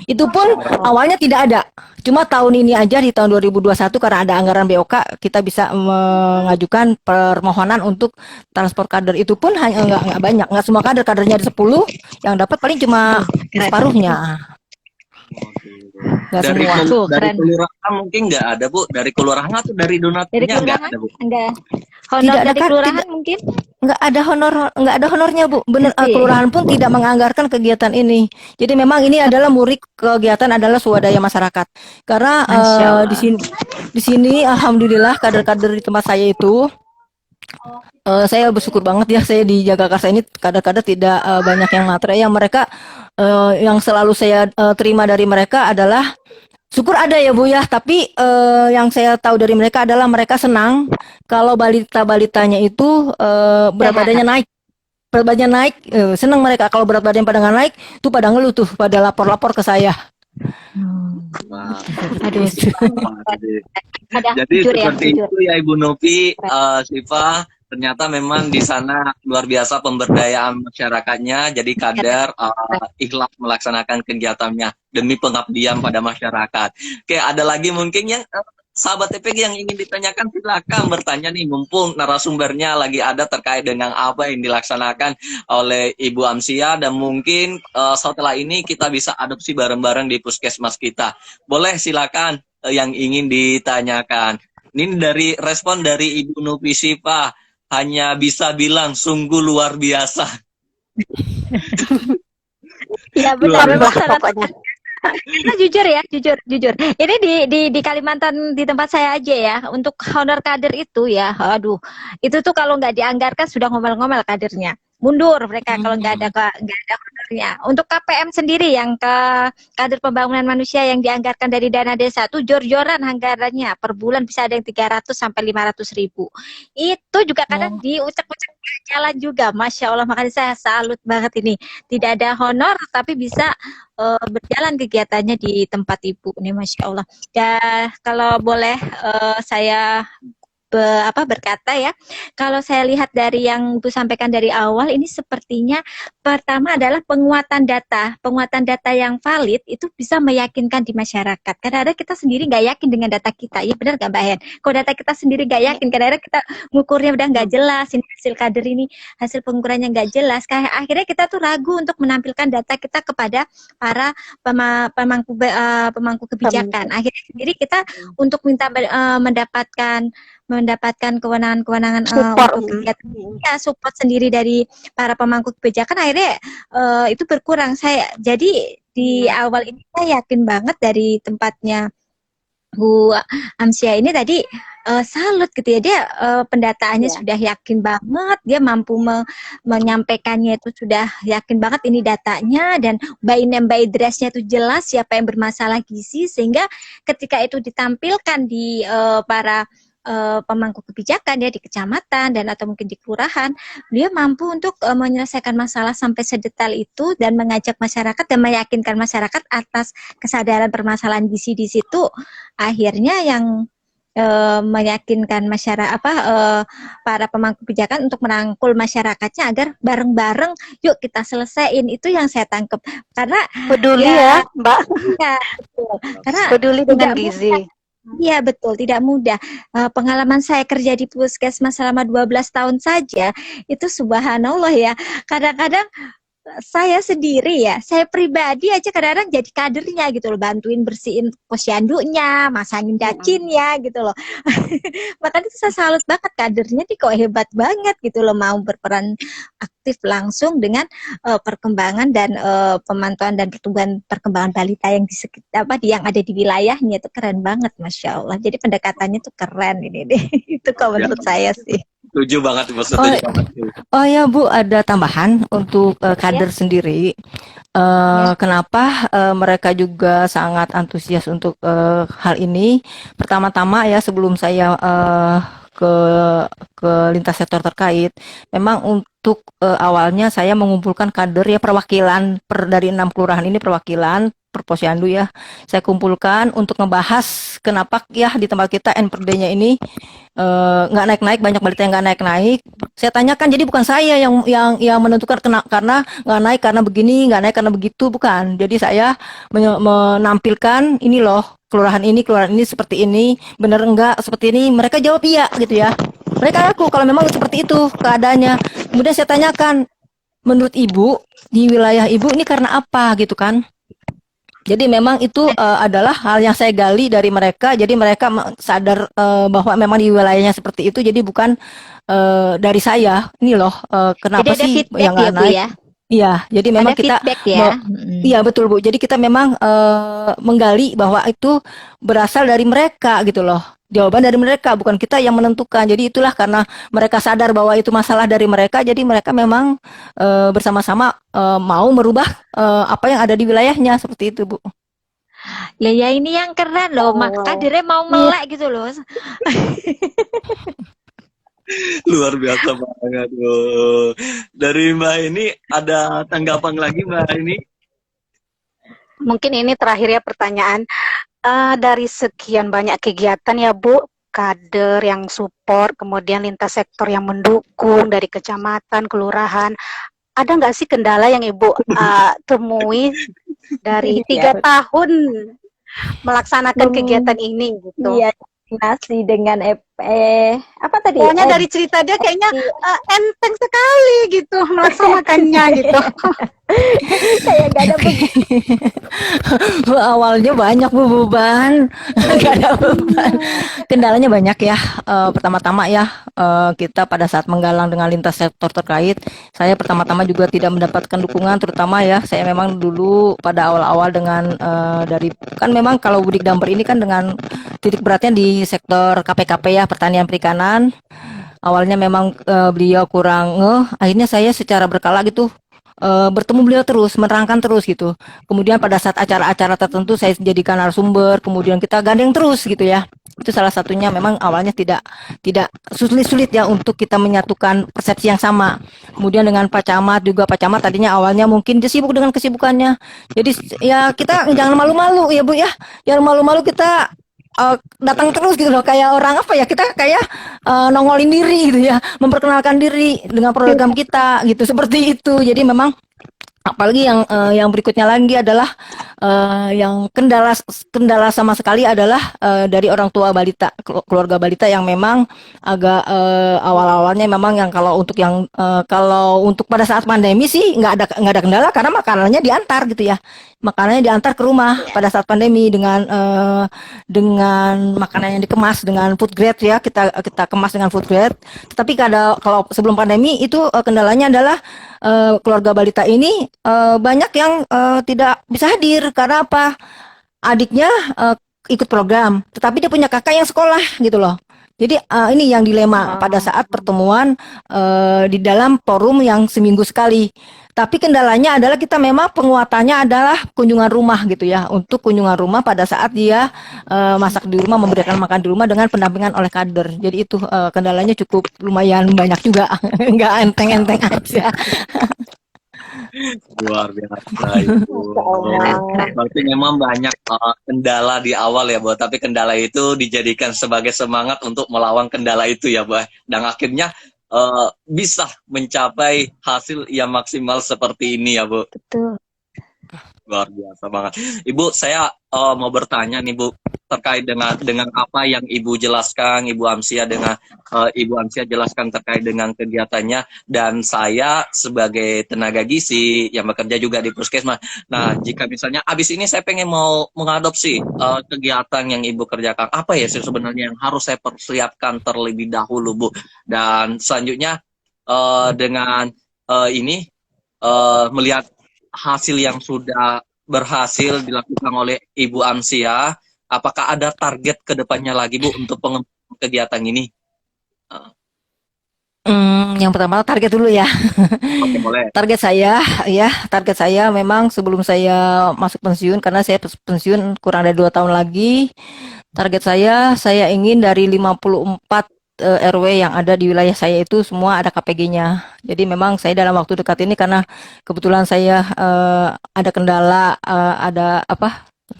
Itu pun awalnya tidak ada. Cuma tahun ini aja di tahun 2021 karena ada anggaran BOK, kita bisa mengajukan permohonan untuk transport kader. Itu pun hanya nggak banyak, nggak semua kadernya ada 10, yang dapat paling cuma separuhnya. Nggak Dari semua. dari kelurahan mungkin nggak ada, Bu. Dari kelurahan atau dari Dari donaturnya nggak kelurahan ada, Bu? enggak. Honor Tidak ada dari kan, kelurahan mungkin? nggak ada honornya Bu. Bener, Iya. kelurahan pun tidak menganggarkan kegiatan ini. Jadi memang ini adalah kegiatan adalah swadaya masyarakat. Karena Masya Allah. di sini alhamdulillah kader-kader di tempat saya itu saya bersyukur banget ya, saya di Jagakarsa ini kader-kader tidak banyak yang matre. Yang mereka yang selalu saya terima dari mereka adalah syukur ada ya Bu ya, tapi yang saya tahu dari mereka adalah mereka senang kalau balita-balitanya itu berat badannya naik. Berat badannya naik, senang mereka. Kalau berat badan pada nggak naik, tuh pada ngeluh tuh, pada lapor-lapor ke saya. Wah. Aduh. Ada Jadi jujur ya, seperti jujur. itu ya Ibu Novi, Siva. Ternyata memang di sana luar biasa pemberdayaan masyarakatnya. Jadi kader ikhlas melaksanakan kegiatannya demi pengabdian pada masyarakat. Oke, ada lagi mungkin yang sahabat TPG yang ingin ditanyakan, silakan bertanya nih, mumpung narasumbernya lagi ada terkait dengan apa yang dilaksanakan oleh Ibu Amsia, dan mungkin setelah ini kita bisa adopsi bareng-bareng di puskesmas kita. Boleh silakan yang ingin ditanyakan. Ini dari respon dari Ibu Novi Sipa. hanya bisa bilang sungguh luar biasa. Ya Luar benar, Top memang lah salah pokoknya. Nah, jujur ya, jujur. Ini di Kalimantan di tempat saya aja ya, untuk honor kader itu ya, aduh, itu tuh kalau nggak dianggarkan sudah ngomel-ngomel kadernya. Mundur mereka kalau nggak ada honornya. Untuk KPM sendiri yang ke kader pembangunan manusia yang dianggarkan dari dana desa tuh jor-joran anggarannya per bulan bisa ada yang 300 sampai 500 ribu. Itu juga kadang diucek-ucek jalan juga, Masya Allah. Makanya saya salut banget ini. Tidak ada honor tapi bisa berjalan kegiatannya di tempat ibu nih, Masya Allah. Dan kalau boleh saya berkata ya, kalau saya lihat dari yang Ibu sampaikan dari awal, ini sepertinya pertama adalah penguatan data yang valid itu bisa meyakinkan di masyarakat. Kadang-kadang kita sendiri nggak yakin dengan data kita, ya benar nggak Mbak Hen? Kalau data kita sendiri nggak yakin, kadang-kadang kita ngukurnya udah nggak jelas, ini hasil kader ini, hasil pengukurannya nggak jelas, kayak akhirnya kita tuh ragu untuk menampilkan data kita kepada para pemangku kebijakan. Akhirnya sendiri kita untuk minta mendapatkan kewenangan-kewenangan Support. untuk kegiatan ya, support sendiri dari para pemangku kebijakan, akhirnya itu berkurang. Saya jadi di awal ini saya yakin banget dari tempatnya Bu Amsia ini tadi, salut gitu ya, dia pendataannya sudah yakin banget, dia mampu menyampaikannya itu sudah yakin banget ini datanya, dan by name by address-nya itu jelas siapa yang bermasalah gizi, sehingga ketika itu ditampilkan di para pemangku kebijakan ya di kecamatan dan atau mungkin di kelurahan, dia mampu untuk menyelesaikan masalah sampai sedetail itu dan mengajak masyarakat dan meyakinkan masyarakat atas kesadaran permasalahan gizi di situ. Akhirnya yang meyakinkan masyarakat para pemangku kebijakan untuk merangkul masyarakatnya agar bareng-bareng yuk kita selesaiin, itu yang saya tangkap. Karena Peduli ya, Mbak. ya betul. Karena Peduli dengan tidak gizi. iya betul, tidak mudah. Pengalaman saya kerja di puskesmas selama 12 tahun saja, itu subhanallah ya. Kadang-kadang saya sendiri ya, saya pribadi aja kadang-kadang jadi kadernya gitu loh, bantuin bersihin posyandunya, masangin dacinnya gitu loh. Makanya itu saya salut banget, kadernya nih kok hebat banget gitu loh, mau berperan aktif langsung dengan perkembangan dan pemantauan dan perkembangan balita yang di sekitar yang ada di wilayahnya, itu keren banget, Masya Allah. Jadi pendekatannya tuh keren ini deh. Itu kalau menurut saya sih. Setuju banget, Bu. Setuju banget. Oh ya Bu, ada tambahan untuk kader sendiri. Kenapa mereka juga sangat antusias untuk hal ini? Pertama-tama ya, sebelum saya ke lintas sektor terkait, memang untuk awalnya saya mengumpulkan kader ya, perwakilan dari 6 kelurahan ini, perwakilan per posyandu ya, saya kumpulkan untuk membahas kenapa ya di tempat kita NPD-nya ini nggak naik-naik, banyak balita yang nggak naik-naik. Saya tanyakan, jadi bukan saya yang menentukan karena nggak naik karena begini, nggak naik karena begitu, bukan. Jadi saya menampilkan ini loh, kelurahan ini seperti ini, bener enggak seperti ini. Mereka jawab iya gitu ya. Mereka aku kalau memang seperti itu keadaannya. Kemudian saya tanyakan, menurut Ibu di wilayah Ibu ini karena apa gitu kan? Jadi memang itu adalah hal yang saya gali dari mereka. Jadi mereka sadar bahwa memang di wilayahnya seperti itu. Jadi bukan dari saya. Ini loh kenapa jadi sih ada yang nggak feedback ya, Bu naik? ya? Iya, jadi memang Ada kita feedback ya. iya betul Bu. Jadi kita memang menggali bahwa itu berasal dari mereka gitu loh. Jawaban dari mereka, bukan kita yang menentukan. Jadi itulah karena mereka sadar bahwa itu masalah dari mereka. Jadi mereka memang bersama-sama mau merubah apa yang ada di wilayahnya, seperti itu Bu. Ya ini yang keren loh, kadernya mau melek gitu loh. Luar biasa banget. Dari Mbak ini ada tanggapan lagi, Mbak ini? Mungkin ini terakhir ya pertanyaan. Dari sekian banyak kegiatan ya Bu, kader yang support, kemudian lintas sektor yang mendukung dari kecamatan, kelurahan, ada nggak sih kendala yang Ibu temui dari 3 tahun melaksanakan kegiatan ini gitu? Iya, koordinasi dengan apa tadi? Pokoknya dari cerita dia kayaknya enteng sekali gitu melaksanakannya gitu. Kayak gak ada Awalnya banyak beban, nggak ada beban. Kendalanya banyak ya. Pertama-tama ya, kita pada saat menggalang dengan lintas sektor terkait, saya pertama-tama juga tidak mendapatkan dukungan, terutama ya, saya memang dulu pada awal-awal dengan dari kan memang kalau Budik Damper ini kan dengan titik beratnya di sektor KPKP ya, pertanian perikanan. Awalnya memang beliau kurang ngeh, akhirnya saya secara berkala gitu bertemu beliau terus, menerangkan terus gitu. Kemudian pada saat acara-acara tertentu saya jadikan narasumber, kemudian kita gandeng terus gitu ya. Itu salah satunya memang awalnya tidak sulit-sulit ya untuk kita menyatukan persepsi yang sama. Kemudian dengan Pak Camat juga, Pak Camat tadinya awalnya mungkin dia sibuk dengan kesibukannya. Jadi ya kita jangan malu-malu ya Bu ya. Jangan malu-malu kita datang terus gitu loh, kayak orang apa ya, kita kayak nongolin diri gitu ya, memperkenalkan diri dengan program kita gitu, seperti itu. Jadi memang apalagi yang berikutnya lagi adalah yang kendala sama sekali adalah dari orang tua balita, keluarga balita yang memang agak awal-awalnya memang yang kalau untuk pada saat pandemi sih nggak ada kendala karena makanannya diantar gitu ya, makanannya diantar ke rumah pada saat pandemi dengan makanan yang dikemas dengan food grade ya, kita kemas dengan food grade. Tetapi kalau sebelum pandemi itu kendalanya adalah keluarga balita ini banyak yang tidak bisa hadir karena apa? Adiknya ikut program, tetapi dia punya kakak yang sekolah gitu loh. Jadi ini yang dilema pada saat pertemuan di dalam forum yang seminggu sekali. Tapi kendalanya adalah kita memang penguatannya adalah kunjungan rumah gitu ya. Untuk kunjungan rumah pada saat dia masak di rumah, memberikan makan di rumah dengan pendampingan oleh kader. Jadi itu kendalanya cukup lumayan banyak juga. Nggak enteng-enteng aja. Luar biasa itu. Berarti memang banyak kendala di awal ya, Bu. Tapi kendala itu dijadikan sebagai semangat untuk melawan kendala itu ya, Bu. Dan akhirnya bisa mencapai hasil yang maksimal seperti ini ya, Bu. Betul. Luar biasa banget. Ibu, saya mau bertanya nih, Bu, terkait dengan apa yang Ibu jelaskan, Ibu Amsia jelaskan terkait dengan kegiatannya, dan saya sebagai tenaga gizi yang bekerja juga di puskesmas. Nah, jika misalnya abis ini saya pengen mau mengadopsi kegiatan yang Ibu kerjakan, apa ya sih sebenarnya yang harus saya persiapkan terlebih dahulu, Bu? Dan selanjutnya dengan ini melihat hasil yang sudah berhasil dilakukan oleh Ibu Amsia, apakah ada target ke depannya lagi, Bu, untuk pengembangan kegiatan ini? Yang pertama target dulu ya. Oke, boleh. Target saya memang sebelum saya masuk pensiun, karena saya pensiun kurang dari 2 tahun lagi. Target saya ingin dari 54 RW yang ada di wilayah saya itu semua ada KPG-nya. Jadi memang saya dalam waktu dekat ini karena kebetulan saya ada kendala,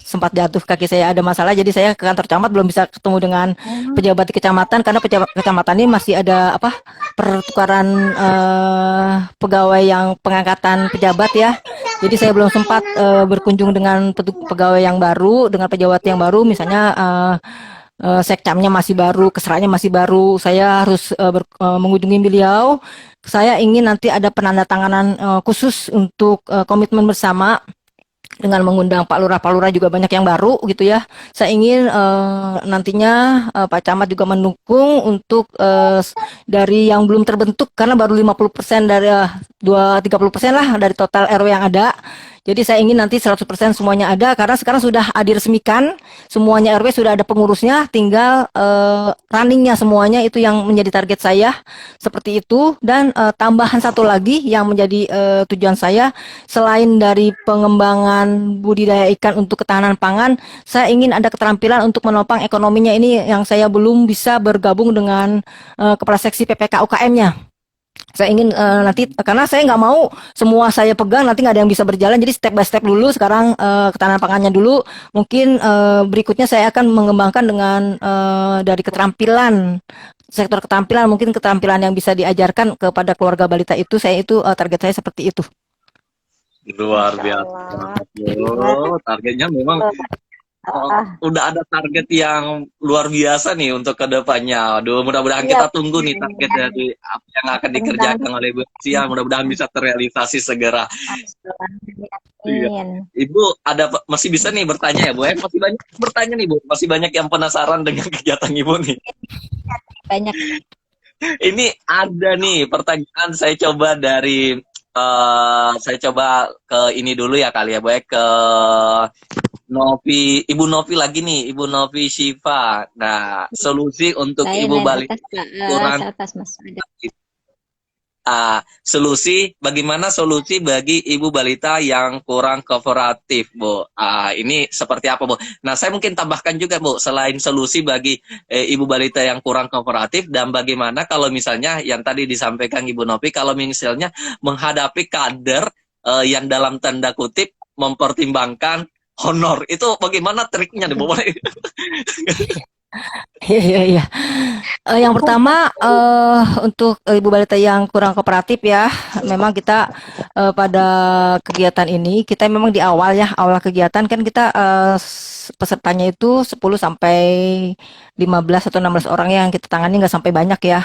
sempat jatuh, kaki saya ada masalah, jadi saya ke kantor camat belum bisa ketemu dengan pejabat di kecamatan karena pejabat kecamatan ini masih ada pertukaran pegawai yang pengangkatan pejabat ya. Jadi saya belum sempat berkunjung dengan pegawai yang baru, dengan pejabat yang baru, misalnya sekcamnya masih baru, keseraknya masih baru. Saya harus mengunjungi beliau. Saya ingin nanti ada penandatanganan khusus untuk komitmen bersama dengan mengundang Pak Lurah juga banyak yang baru gitu ya. Saya ingin nantinya Pak Camat juga mendukung untuk dari yang belum terbentuk, karena baru 50% dari 30% lah dari total RW yang ada. Jadi saya ingin nanti 100% semuanya ada, karena sekarang sudah diresmikan, semuanya RW sudah ada pengurusnya, tinggal runningnya semuanya, itu yang menjadi target saya, seperti itu. Dan tambahan satu lagi yang menjadi tujuan saya, selain dari pengembangan budidaya ikan untuk ketahanan pangan, saya ingin ada keterampilan untuk menopang ekonominya ini yang saya belum bisa bergabung dengan Kepala Seksi PPK UKM-nya. Saya ingin nanti, karena saya nggak mau semua saya pegang nanti nggak ada yang bisa berjalan, jadi step by step dulu. Sekarang ketahanan pangannya dulu, mungkin berikutnya saya akan mengembangkan dengan dari keterampilan, sektor keterampilan, mungkin keterampilan yang bisa diajarkan kepada keluarga balita itu. Target saya seperti itu. Luar biasa. Targetnya memang Oh, Ah, udah ada target yang luar biasa nih untuk kedepannya. Aduh, mudah-mudahan iya, kita tunggu nih target dari apa yang akan tentang dikerjakan oleh Bu Sia. Mudah-mudahan bisa terrealisasi segera. Iya. amin. Ibu masih bisa nih bertanya ya, Bu? Masih banyak bertanya nih, Bu. Masih banyak yang penasaran dengan kegiatan Ibu nih. Banyak. Ini ada nih pertanyaan saya coba ke ini dulu ya kali ya, Bu. Ke Novi, Ibu Novi lagi nih, Ibu Novi Shiva. Nah, solusi untuk Ibu Lain Bali atas, kurang atas Mas. Ada. bagaimana solusi bagi ibu balita yang kurang kooperatif, Bu? Ini seperti apa, Bu? Nah, saya mungkin tambahkan juga, Bu, selain solusi bagi ibu balita yang kurang kooperatif, dan bagaimana kalau misalnya yang tadi disampaikan Ibu Novi, kalau misalnya menghadapi kader yang dalam tanda kutip mempertimbangkan honor, itu bagaimana triknya nih, Bu? Iya, iya, iya. Yang pertama untuk ibu balita yang kurang kooperatif ya, memang kita pada kegiatan ini kita memang di awal ya, awal kegiatan kan kita pesertanya itu 10 sampai 15 atau 16 orang yang kita tangani nggak sampai banyak ya.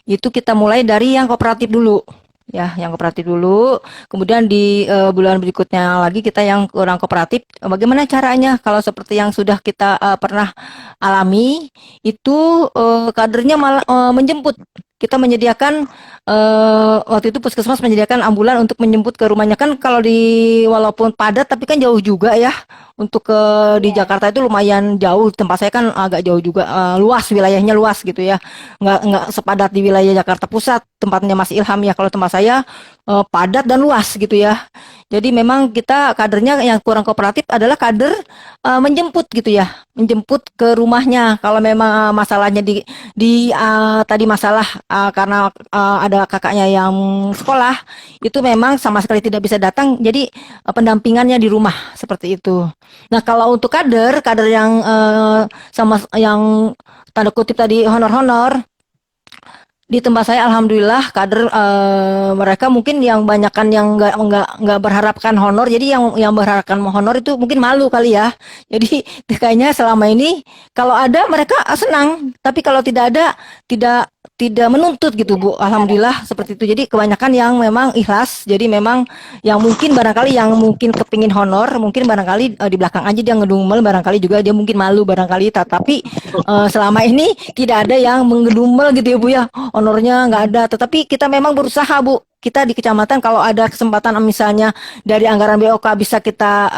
Itu kita mulai dari yang kooperatif dulu. Ya, yang kooperatif dulu. Kemudian di bulan berikutnya lagi kita yang kurang kooperatif. Bagaimana caranya? Kalau seperti yang sudah kita pernah alami, itu kadernya malah menjemput. Kita menyediakan waktu itu puskesmas menyediakan ambulan untuk menjemput ke rumahnya kan kalau di walaupun padat tapi kan jauh juga ya untuk ke di Iya. Jakarta itu lumayan jauh tempat saya kan agak jauh juga luas wilayahnya luas gitu ya nggak sepadat di wilayah Jakarta Pusat tempatnya Mas Ilham ya kalau tempat saya padat dan luas gitu ya jadi memang kita kadernya yang kurang kooperatif adalah kader menjemput gitu ya menjemput ke rumahnya kalau memang masalahnya tadi masalah karena ada kakaknya yang sekolah itu memang sama sekali tidak bisa datang jadi pendampingannya di rumah seperti itu. Nah kalau untuk kader yang sama yang tanda kutip tadi honor-honor di tempat saya alhamdulillah kader mereka mungkin yang banyakan yang nggak berharapkan honor jadi yang berharapkan honor itu mungkin malu kali ya jadi kayaknya selama ini kalau ada mereka senang tapi kalau tidak ada tidak tidak menuntut gitu Bu alhamdulillah seperti itu jadi kebanyakan yang memang ikhlas jadi memang yang mungkin barangkali yang mungkin kepingin honor mungkin barangkali di belakang aja dia ngedumel barangkali juga dia mungkin malu barangkali tapi selama ini tidak ada yang menggedumel gitu ya Bu ya honornya nggak ada tetapi kita memang berusaha Bu kita di kecamatan kalau ada kesempatan misalnya dari anggaran BOK bisa kita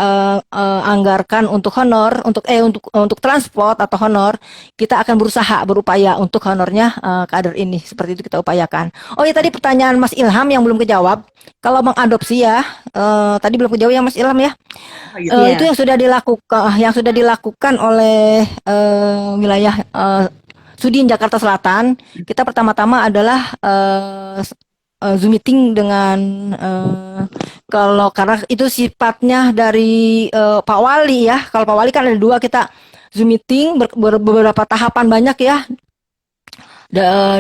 anggarkan untuk honor untuk transport atau honor kita akan berusaha berupaya untuk honornya kader ini seperti itu kita upayakan oh ya tadi pertanyaan Mas Ilham yang belum kejawab kalau mengadopsi ya tadi belum kejawab ya Mas Ilham ya Iya. itu yang sudah dilakukan oleh wilayah Sudin Jakarta Selatan. Kita pertama-tama adalah Zoom meeting dengan kalau karena itu sifatnya dari Pak Wali ya. Kalau Pak Wali kan ada dua kita Zoom meeting beberapa tahapan banyak ya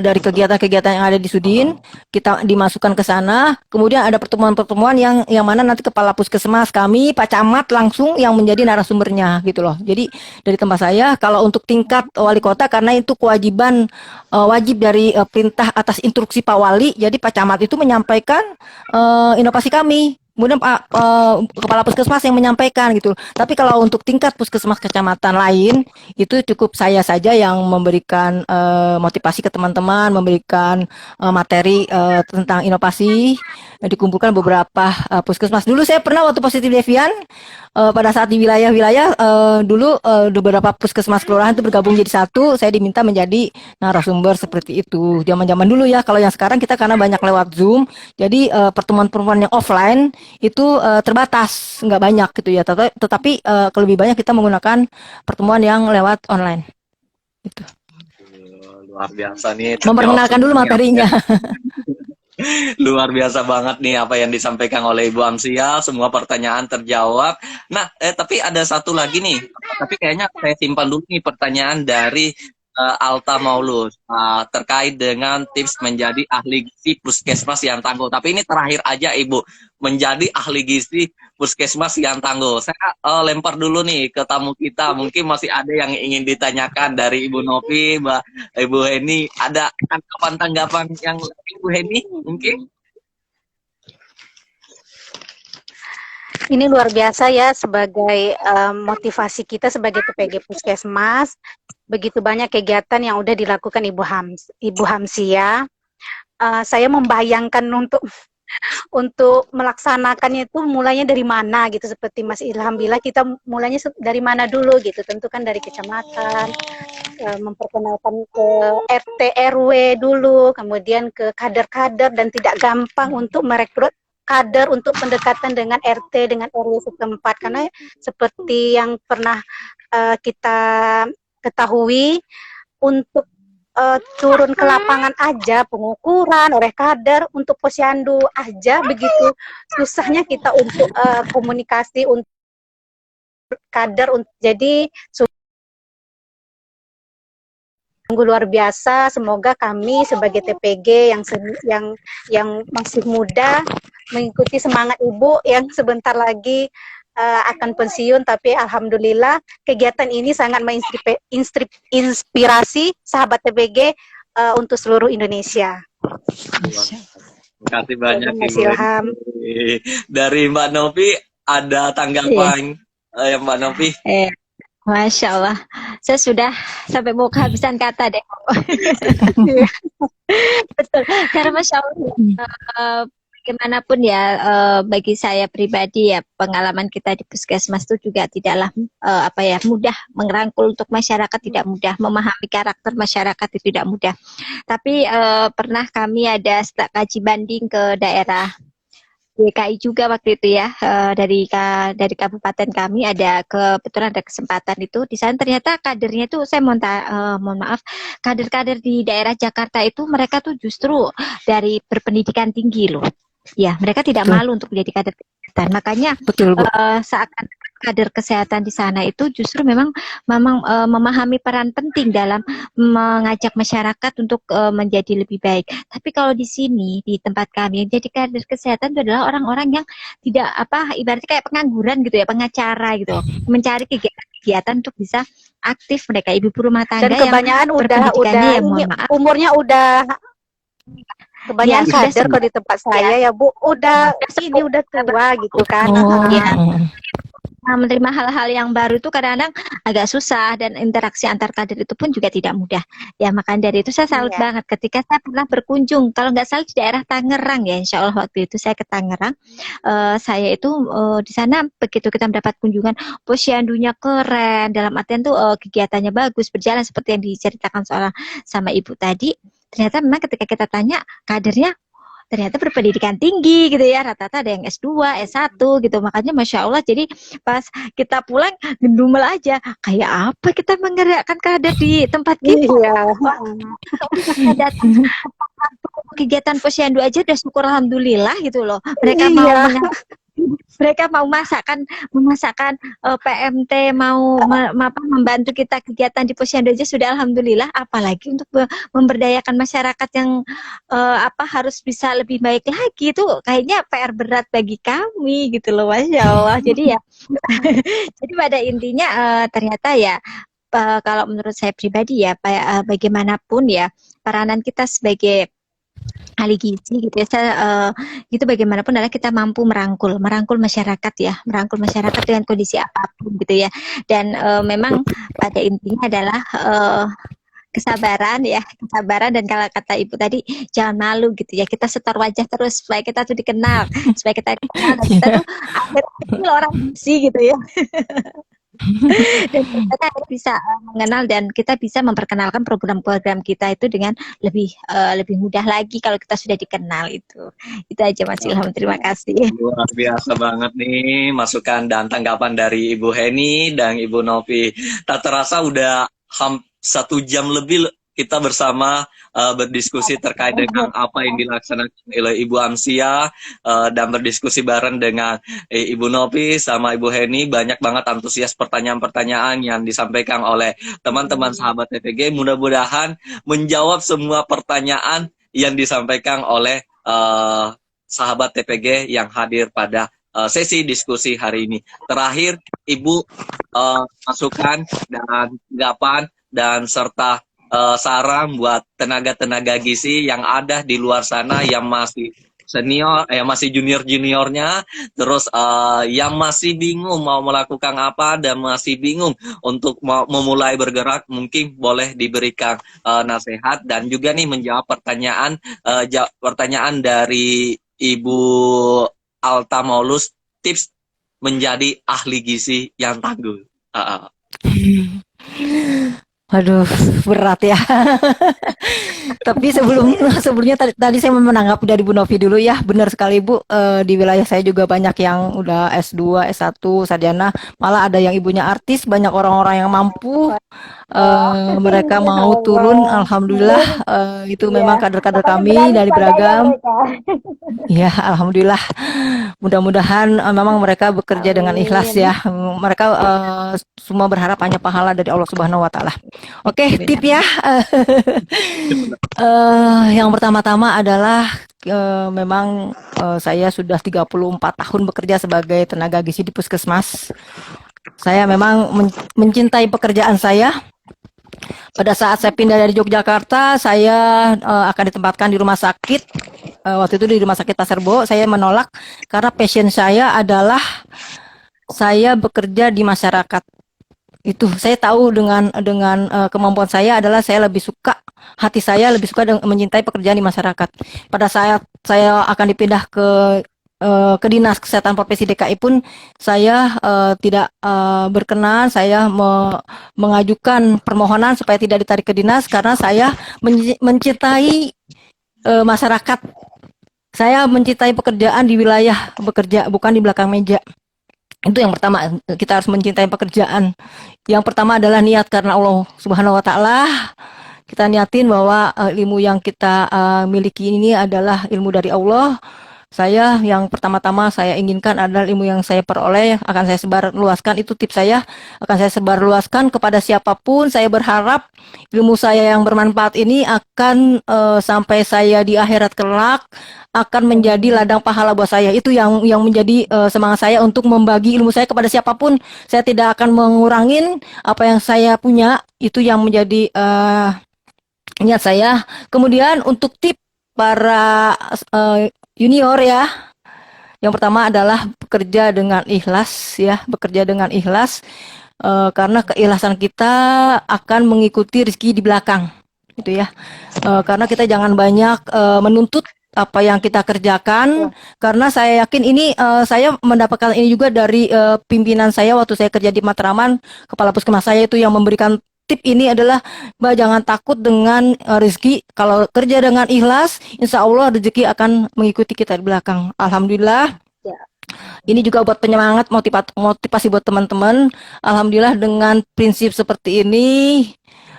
dari kegiatan-kegiatan yang ada di Sudin kita dimasukkan ke sana kemudian ada pertemuan-pertemuan yang mana nanti kepala puskesmas kami Pak Camat langsung yang menjadi narasumbernya gitu loh jadi dari tempat saya kalau untuk tingkat wali kota karena itu kewajiban wajib dari perintah atas instruksi Pak Wali jadi Pak Camat itu menyampaikan inovasi kami kemudian kepala puskesmas yang menyampaikan gitu. Tapi kalau untuk tingkat puskesmas kecamatan lain itu cukup saya saja yang memberikan motivasi ke teman-teman, memberikan materi tentang inovasi. Dikumpulkan beberapa puskesmas. Dulu saya pernah waktu positif Devian pada saat di wilayah-wilayah dulu beberapa puskesmas kelurahan itu bergabung jadi satu. Saya diminta menjadi narasumber seperti itu. Zaman-zaman dulu ya. Kalau yang sekarang kita karena banyak lewat Zoom, jadi pertemuan-pertemuan yang offline itu terbatas, nggak banyak gitu ya. Tetapi lebih banyak kita menggunakan pertemuan yang lewat online. Gitu. Luar biasa nih. Memperkenalkan dulu materinya. Luar biasa banget nih apa yang disampaikan oleh Ibu Amsia. Semua pertanyaan terjawab. Nah, tapi ada satu lagi nih. Tapi kayaknya saya simpan dulu nih pertanyaan dari Alta Maulus terkait dengan tips menjadi ahli gizi puskesmas yang tangguh. Tapi ini terakhir aja Ibu, menjadi ahli gizi puskesmas yang tangguh. Saya lempar dulu nih ke tamu kita. Mungkin masih ada yang ingin ditanyakan dari Ibu Novi, Ibu Heni. Ada tanggapan-tanggapan yang Ibu Heni mungkin? Ini luar biasa ya sebagai motivasi kita sebagai TPG Puskesmas. Begitu banyak kegiatan yang udah dilakukan Ibu Hamsia. Saya membayangkan untuk melaksanakannya itu mulainya dari mana gitu, seperti Mas Ilham bilang, kita mulainya dari mana dulu gitu. Tentu kan dari kecamatan, memperkenalkan ke RT RW dulu, kemudian ke kader-kader, dan tidak gampang untuk merekrut kader untuk pendekatan dengan RT dengan RW setempat, karena seperti yang pernah kita ketahui, untuk turun ke lapangan aja, pengukuran oleh kader untuk posyandu aja begitu susahnya kita untuk komunikasi untuk kader. Jadi sungguh luar biasa. Semoga kami sebagai TPG yang masih muda mengikuti semangat Ibu yang sebentar lagi akan pensiun, tapi alhamdulillah kegiatan ini sangat menginspirasi sahabat TPG untuk seluruh Indonesia. Terima kasih banyak Mas Ibu. Ilham. Dari Mbak Novi ada tanggapan yang Mbak Novi? Masya Allah, saya sudah sampai mau kehabisan kata deh. Betul, karena Masya Allah, bagaimanapun ya, bagi saya pribadi ya, pengalaman kita di puskesmas itu juga tidaklah mudah merangkul untuk masyarakat, tidak mudah memahami karakter masyarakat, itu tidak mudah. Tapi pernah kami ada kaji banding ke daerah DKI juga waktu itu ya, dari kabupaten kami kebetulan ada kesempatan itu di sana. Ternyata kadernya itu, saya mohon maaf, kader-kader di daerah Jakarta itu mereka tuh justru dari berpendidikan tinggi loh. Ya, mereka tidak malu untuk menjadi kader kesehatan. Makanya seakan kader kesehatan di sana itu justru memang memahami peran penting dalam mengajak masyarakat untuk menjadi lebih baik. Tapi kalau di sini, di tempat kami, jadi kader kesehatan itu adalah orang-orang yang tidak ibaratnya kayak pengangguran gitu ya, pengacara gitu, mencari kegiatan untuk bisa aktif. Mereka ibu rumah tangga dan kebanyakan yang udah ya, ini umurnya udah kebanyakan ya, kader kalau di tempat saya ya Bu, udah tua gitu kan. Menerima hal-hal yang baru itu kadang-kadang agak susah, dan interaksi antar kader itu pun juga tidak mudah. Ya, makanya dari itu saya salut banget ketika saya pernah berkunjung, kalau nggak salah di daerah Tangerang ya, insya Allah waktu itu saya ke Tangerang. Saya itu di sana begitu kita mendapat kunjungan, posyandunya keren, dalam artian tuh kegiatannya bagus, berjalan seperti yang diceritakan sama Ibu tadi. Ternyata memang ketika kita tanya kadernya, ternyata berpendidikan tinggi gitu ya, rata-rata ada yang S2, S1 gitu. Makanya Masya Allah, jadi pas kita pulang gendumel aja, kayak apa kita menggerakkan kader di tempat kita. Kegiatan posyandu aja udah syukur alhamdulillah gitu loh. Mereka mau memasakkan PMT, mau membantu kita kegiatan di posyandu aja sudah alhamdulillah, apalagi untuk memberdayakan masyarakat yang harus bisa lebih baik lagi. Itu kayaknya PR berat bagi kami gitu loh, Masya Allah. Jadi ya jadi pada intinya ternyata ya, kalau menurut saya pribadi ya, bagaimanapun ya peranan kita sebagai ahli gizi gitu ya, gitu bagaimanapun adalah kita mampu merangkul masyarakat ya, merangkul masyarakat dengan kondisi apapun gitu ya. Dan memang pada intinya adalah kesabaran, dan kalau kata Ibu tadi, jangan malu gitu ya, kita setor wajah terus supaya kita tuh dikenal, dan kita tuh akhirnya orang gizi gitu ya. Dan kita bisa mengenal, dan kita bisa memperkenalkan program-program kita itu dengan lebih mudah lagi kalau kita sudah dikenal. Itu aja Mas Ilham, terima kasih. Luar biasa banget nih masukan dan tanggapan dari Ibu Heni dan Ibu Novi. Tak terasa udah 1 jam lebih kita bersama berdiskusi terkait dengan apa yang dilaksanakan oleh Ibu Amsia, dan berdiskusi bareng dengan Ibu Novi sama Ibu Heni. Banyak banget antusias pertanyaan-pertanyaan yang disampaikan oleh teman-teman sahabat TPG. Mudah-mudahan menjawab semua pertanyaan yang disampaikan oleh sahabat TPG yang hadir pada sesi diskusi hari ini. Terakhir, Ibu, masukan dan tanggapan dan serta saran buat tenaga-tenaga gizi yang ada di luar sana yang masih senior, yang masih junior-juniornya, terus yang masih bingung mau melakukan apa dan masih bingung untuk memulai bergerak, mungkin boleh diberikan nasihat dan juga nih menjawab pertanyaan dari Ibu Alta Maulus, tips menjadi ahli gizi yang tangguh. Aduh, berat ya. Tapi sebelumnya tadi saya mau menanggapi dari Bu Novi dulu ya. Benar sekali Bu, di wilayah saya juga banyak yang udah S2, S1, sarjana. Malah ada yang ibunya artis, banyak orang-orang yang mampu. Mereka mau turun, alhamdulillah. Itu memang kader-kader kami dari beragam. Ya, alhamdulillah. Mudah-mudahan memang mereka bekerja dengan ikhlas ya. Mereka semua berharap hanya pahala dari Allah Subhanahu wa taala. Oke, tip ya. Yang pertama-tama adalah memang saya sudah 34 tahun bekerja sebagai tenaga gizi di Puskesmas. Saya memang mencintai pekerjaan saya. Pada saat saya pindah dari Yogyakarta, saya akan ditempatkan di rumah sakit. Waktu itu di rumah sakit Pasar Bo, saya menolak karena passion saya adalah saya bekerja di masyarakat. Itu saya tahu dengan kemampuan saya adalah saya lebih suka, hati saya lebih suka mencintai pekerjaan di masyarakat. Pada saat saya akan dipindah ke Dinas Kesehatan Provinsi DKI pun saya tidak berkenan, saya mengajukan permohonan supaya tidak ditarik ke dinas karena saya mencintai masyarakat. Saya mencintai pekerjaan di wilayah bekerja, bukan di belakang meja. Itu yang pertama, kita harus mencintai pekerjaan. Yang pertama adalah niat karena Allah Subhanahu wa taala. Kita niatin bahwa ilmu yang kita miliki ini adalah ilmu dari Allah. Saya yang pertama-tama saya inginkan adalah ilmu yang saya peroleh akan saya sebarluaskan, itu tips saya, akan saya sebarluaskan kepada siapapun. Saya berharap ilmu saya yang bermanfaat ini akan sampai saya di akhirat kelak akan menjadi ladang pahala buat saya. Itu yang menjadi semangat saya untuk membagi ilmu saya kepada siapapun. Saya tidak akan mengurangin apa yang saya punya. Itu yang menjadi niat saya. Kemudian untuk tip para junior ya, yang pertama adalah bekerja dengan ikhlas ya, bekerja dengan ikhlas, karena keikhlasan kita akan mengikuti rezeki di belakang, gitu ya. Karena kita jangan banyak menuntut apa yang kita kerjakan, karena saya yakin ini saya mendapatkan ini juga dari pimpinan saya waktu saya kerja di Matraman. Kepala puskesmas saya itu yang memberikan tip ini adalah, Mbak, jangan takut dengan rezeki. Kalau kerja dengan ikhlas, insya Allah rezeki akan mengikuti kita di belakang. Alhamdulillah. Ini juga buat penyemangat, motivasi buat teman-teman. Alhamdulillah dengan prinsip seperti ini,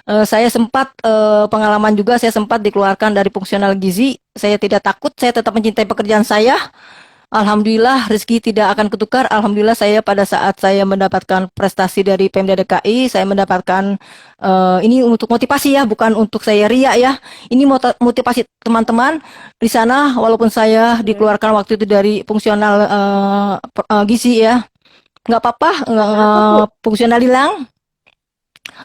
saya sempat pengalaman juga, saya sempat dikeluarkan dari fungsional gizi. Saya tidak takut, saya tetap mencintai pekerjaan saya. Alhamdulillah rezeki tidak akan ketukar. Alhamdulillah saya pada saat saya mendapatkan prestasi dari Pemda DKI, saya mendapatkan ini untuk motivasi ya, bukan untuk saya ria ya. Ini motivasi teman-teman di sana, walaupun saya dikeluarkan waktu itu dari fungsional gizi ya, nggak apa-apa, fungsional hilang.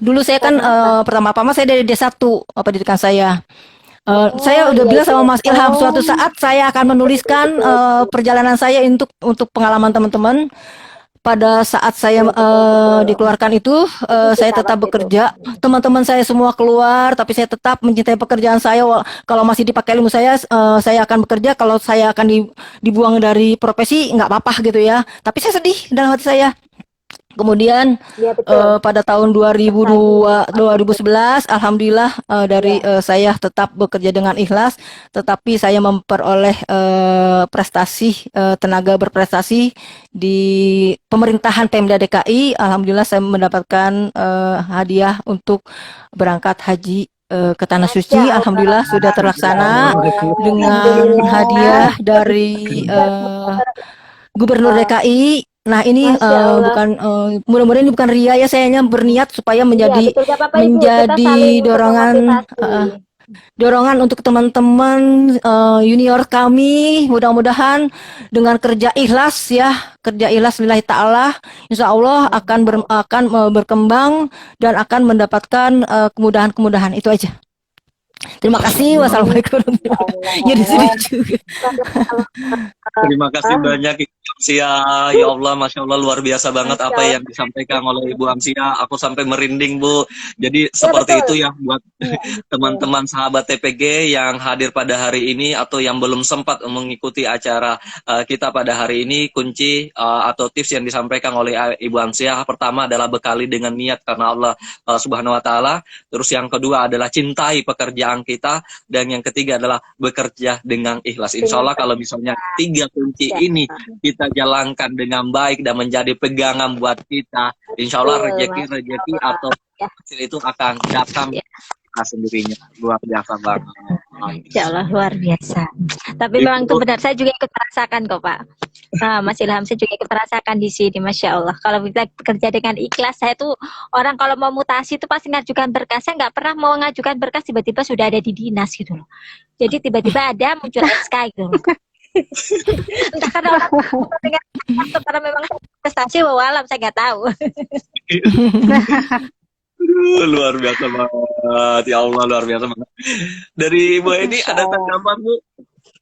Dulu saya kan pertama-tama saya dari D1 pendidikan saya. Saya udah bilang sama Mas Ilham, suatu saat saya akan menuliskan perjalanan saya untuk pengalaman teman-teman. Pada saat saya dikeluarkan itu, saya tetap bekerja. Teman-teman saya semua keluar, tapi saya tetap mencintai pekerjaan saya. Kalau masih dipakai ilmu saya akan bekerja. Kalau saya akan dibuang dari profesi, nggak apa-apa gitu ya. Tapi saya sedih dalam hati saya. Kemudian Ya, pada tahun 2011, alhamdulillah dari saya tetap bekerja dengan ikhlas, tetapi saya memperoleh prestasi, tenaga berprestasi di pemerintahan Pemda DKI. Alhamdulillah saya mendapatkan hadiah untuk berangkat haji ke tanah Masya suci. Allah. Alhamdulillah sudah terlaksana dengan hadiah dari Gubernur DKI. Nah, ini Masya Allah. bukan mudah-mudahan ini bukan ria ya, saya hanya berniat supaya Iya, menjadi betul gak apa-apa Ibu. Kita saling menjadi untuk memotivasi. dorongan untuk teman-teman junior kami. Mudah-mudahan dengan kerja ikhlas ya, kerja ikhlas lillahi taala, insya Allah akan berkembang dan akan mendapatkan kemudahan-kemudahan. Itu aja. Terima kasih. Wassalamualaikum warahmatullahi wabarakatuh. Ya di sini juga. Terima kasih banyak Ibu Amsia. Ya Allah, Masya Allah, luar biasa banget Masya apa Allah. yang disampaikan oleh Ibu Amsia. Aku sampai merinding, Bu. Jadi Ya seperti betul. itu ya buat Iya, teman-teman sahabat TPG yang hadir pada hari ini atau yang belum sempat mengikuti acara kita pada hari ini. Kunci atau tips yang disampaikan oleh Ibu Amsia, pertama adalah bekali dengan niat karena Allah Subhanahu wa Ta'ala. Terus yang kedua adalah cintai pekerjaan kita, dan yang ketiga adalah bekerja dengan ikhlas. Insya Allah kalau misalnya 3 kunci ini kita jalankan dengan baik dan menjadi pegangan buat kita, insya Allah betul, rejeki Masya Allah. atau Ya, hasil itu akan datang Ya. sendirinya. Luar biasa banget. Insya Allah luar biasa. Tapi memang itu benar, saya juga ikut merasakan kok Pak. Nah, Mas Ilham, saya juga ikut merasakan di sini, Masya Allah. Kalau kita bekerja dengan ikhlas, saya tuh orang kalau mau mutasi itu pasti ngajukan berkas. Saya nggak pernah mau ngajukan berkas, tiba-tiba sudah ada di dinas gitu loh. Jadi tiba-tiba ada muncul SK gitu loh. Entah karena orang dengan atau karena memang prestasi, wawalam saya nggak tahu. Luar biasa banget. Ya Allah, luar biasa banget. Dari Ibu ini ada tanggapan, Bu?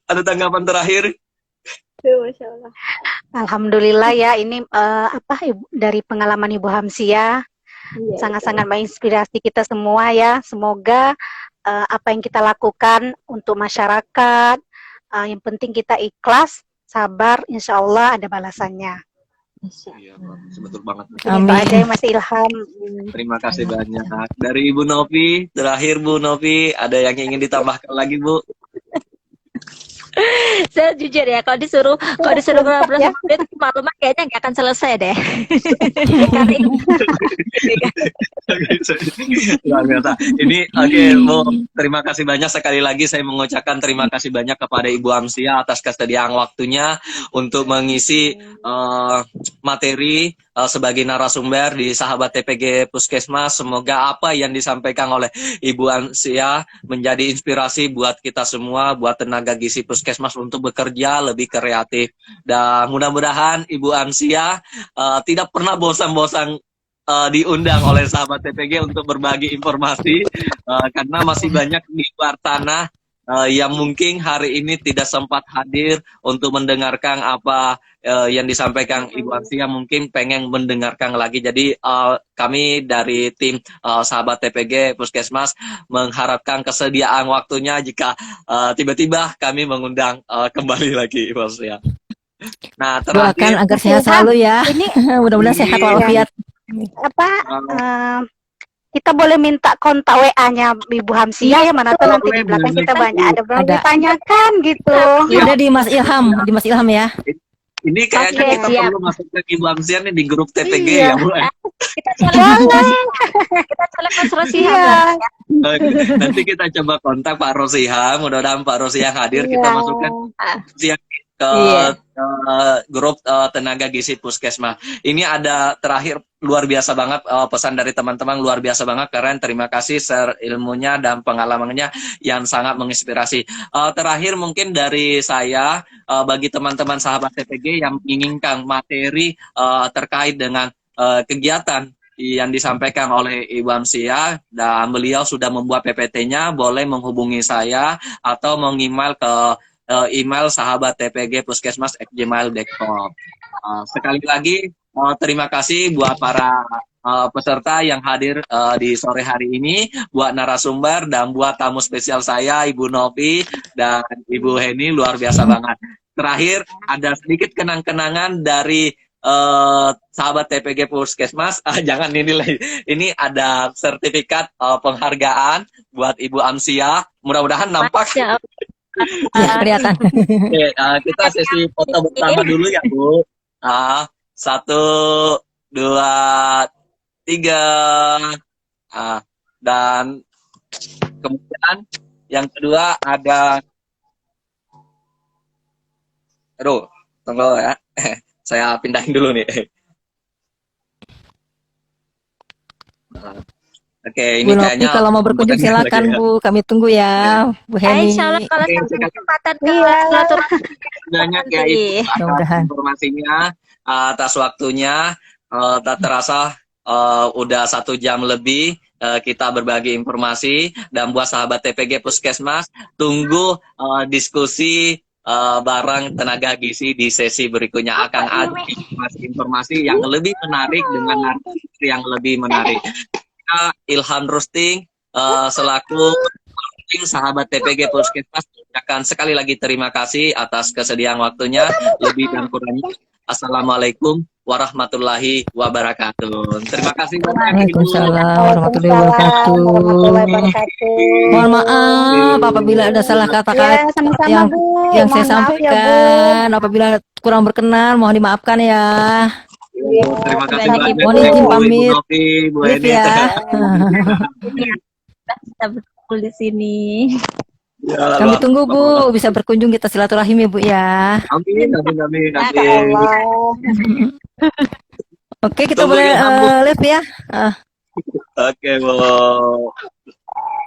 Ada tanggapan terakhir? Masya Allah. Alhamdulillah ya, ini dari pengalaman Ibu Hamsia sangat-sangat menginspirasi kita semua ya. Semoga apa yang kita lakukan untuk masyarakat, yang penting kita ikhlas, sabar, insya Allah ada balasannya. Iya, betul banget. Itu aja ya Mas Ilham. Terima kasih banyak. Dari Ibu Novi, terakhir Bu Novi, ada yang ingin ditambahkan lagi, Bu? Saya jujur ya, kalau disuruh ngobrol sama dia itu maklumat kayaknya nggak akan selesai deh. Luar biasa. Ini oke, Bu. Terima kasih banyak sekali lagi. Saya mengucapkan terima kasih banyak kepada Ibu Amsia atas kesediaan waktunya untuk mengisi materi sebagai narasumber di sahabat TPG Puskesmas. Semoga apa yang disampaikan oleh Ibu Amsia menjadi inspirasi buat kita semua, buat tenaga gizi Puskesmas untuk bekerja lebih kreatif. Dan mudah-mudahan Ibu Amsia tidak pernah bosan-bosan diundang oleh sahabat TPG untuk berbagi informasi, karena masih banyak di luar sana yang mungkin hari ini tidak sempat hadir untuk mendengarkan apa yang disampaikan Ibu Amsia, mungkin pengen mendengarkan lagi. Jadi kami dari tim sahabat TPG Puskesmas mengharapkan kesediaan waktunya jika tiba-tiba kami mengundang kembali lagi Ibu Amsia. Nah, Doakan terakhir agar sehat selalu ya. Ini Mudah-mudahan sehat walafiat. kita boleh minta kontak WA-nya Ibu Hamsia ya, mana tuh nanti di belakang kita banyak ada ditanyakan gitu. Ada di Mas Ilham ya. Ini kayaknya Oke, kita siap. perlu masuk ke Ibu Amsia nih di grup TPG Iya. ya, Bu. Kita colek Mas Rosiham lah. Nanti kita coba kontak Pak Rosiham. Mudah-mudahan Pak Rosiham hadir. Kita masukkan Rosiham ke grup tenaga gizi Puskesmas. Ini ada terakhir luar biasa banget pesan dari teman-teman, luar biasa banget, keren. Terima kasih share ilmunya dan pengalamannya yang sangat menginspirasi. Terakhir mungkin dari saya, bagi teman-teman sahabat TPG yang menginginkan materi terkait dengan kegiatan yang disampaikan oleh Ibu Amsia dan beliau sudah membuat PPT-nya, boleh menghubungi saya atau meng-email ke email sahabat TPG puskesmas@gmail.com. Sekali lagi terima kasih buat para peserta yang hadir di sore hari ini, buat narasumber dan buat tamu spesial saya Ibu Novi dan Ibu Heni, luar biasa banget. Terakhir ada sedikit kenang-kenangan dari sahabat TPG Puskesmas. Jangan ini ada sertifikat penghargaan buat Ibu Amsia. Mudah-mudahan nampak. Ya, kelihatan. Oke, kita sesi foto bersama dulu ya, Bu. 1, 2, 3. Dan Kemudian yang kedua ada, aduh, tunggu ya. Saya pindahin dulu nih. Oke, Bu ini Novi kayaknya kalau mau berkunjung lagi silakan ya. Bu, kami tunggu ya, Bu Insya Allah Heni. kalau Oke, sampai terima kesempatan Iya. silaturahmi banyak ya nanti. Ibu atas Mudah-mudahan. informasinya, atas waktunya. Tak terasa udah 1 jam lebih kita berbagi informasi, dan buat sahabat TPG Puskesmas, tunggu diskusi bareng tenaga gizi di sesi berikutnya. Akan ada informasi-informasi yang lebih menarik dengan narasumber yang lebih menarik. Ilham Rusting selaku sahabat TPG Puskesmas akan sekali lagi terima kasih atas kesediaan waktunya. Lebih dan kurangnya, Assalamualaikum warahmatullahi wabarakatuh. Terima kasih banyak Ibu. Waalaikumsalam warahmatullahi Waalaikumsalam warahmatullahi wabarakatuh. wabarakatuh. Mohon maaf apabila ada salah Ya, kata-kata sama-sama yang Bu. yang saya Mohon maaf ya Bu. sampaikan. Apabila kurang berkenan, mohon dimaafkan ya. Iya, Terima kasih Banyak banyak Ibu. Mohon Bu, izin Ibu pamit. Novi, Bu Live Eni. ya. Kita berkumpul di sini. Ya, Kami Bang. tunggu Bu, bisa berkunjung kita silaturahim ya Bu ya. Amin, amin, amin, Masya amin. Allah. Oke, kita Tunggu boleh Ilham, Bu. live ya. Oke, Bu.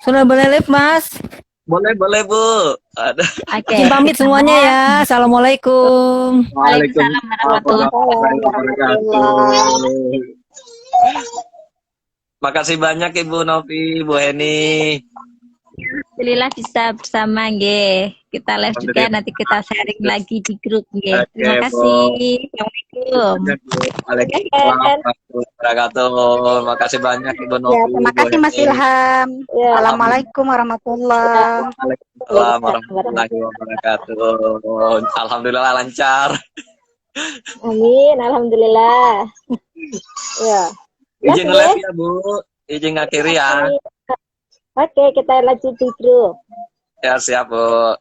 Sudah boleh live Mas. Boleh, boleh, Bu. Ada. Oke. Izin pamit semuanya ya. Assalamualaikum. Waalaikumsalam warahmatullahi wabarakatuh. Makasih banyak Ibu Novi, Bu Heni. Alhamdulillah bisa bersama nggih. Kita live juga, nanti kita sharing lagi di grup nggih. Oke, Terima Bu. kasih. Assalamualaikum. Waalaikumsalam warahmatullahi wabarakatuh. Makasih banyak Ibu Ya, Novi, terima Bu kasih Mas Heni. Ilham. Assalamualaikum warahmatullahi. Waalaikumsalam warahmatullahi wabarakatuh. Alhamdulillah lancar. Amin, alhamdulillah. Ya. Izin Oke. live ya, Bu. Izin ngakhiri ya. Oke, kita lanjut di grup. Ya, siap, Bu.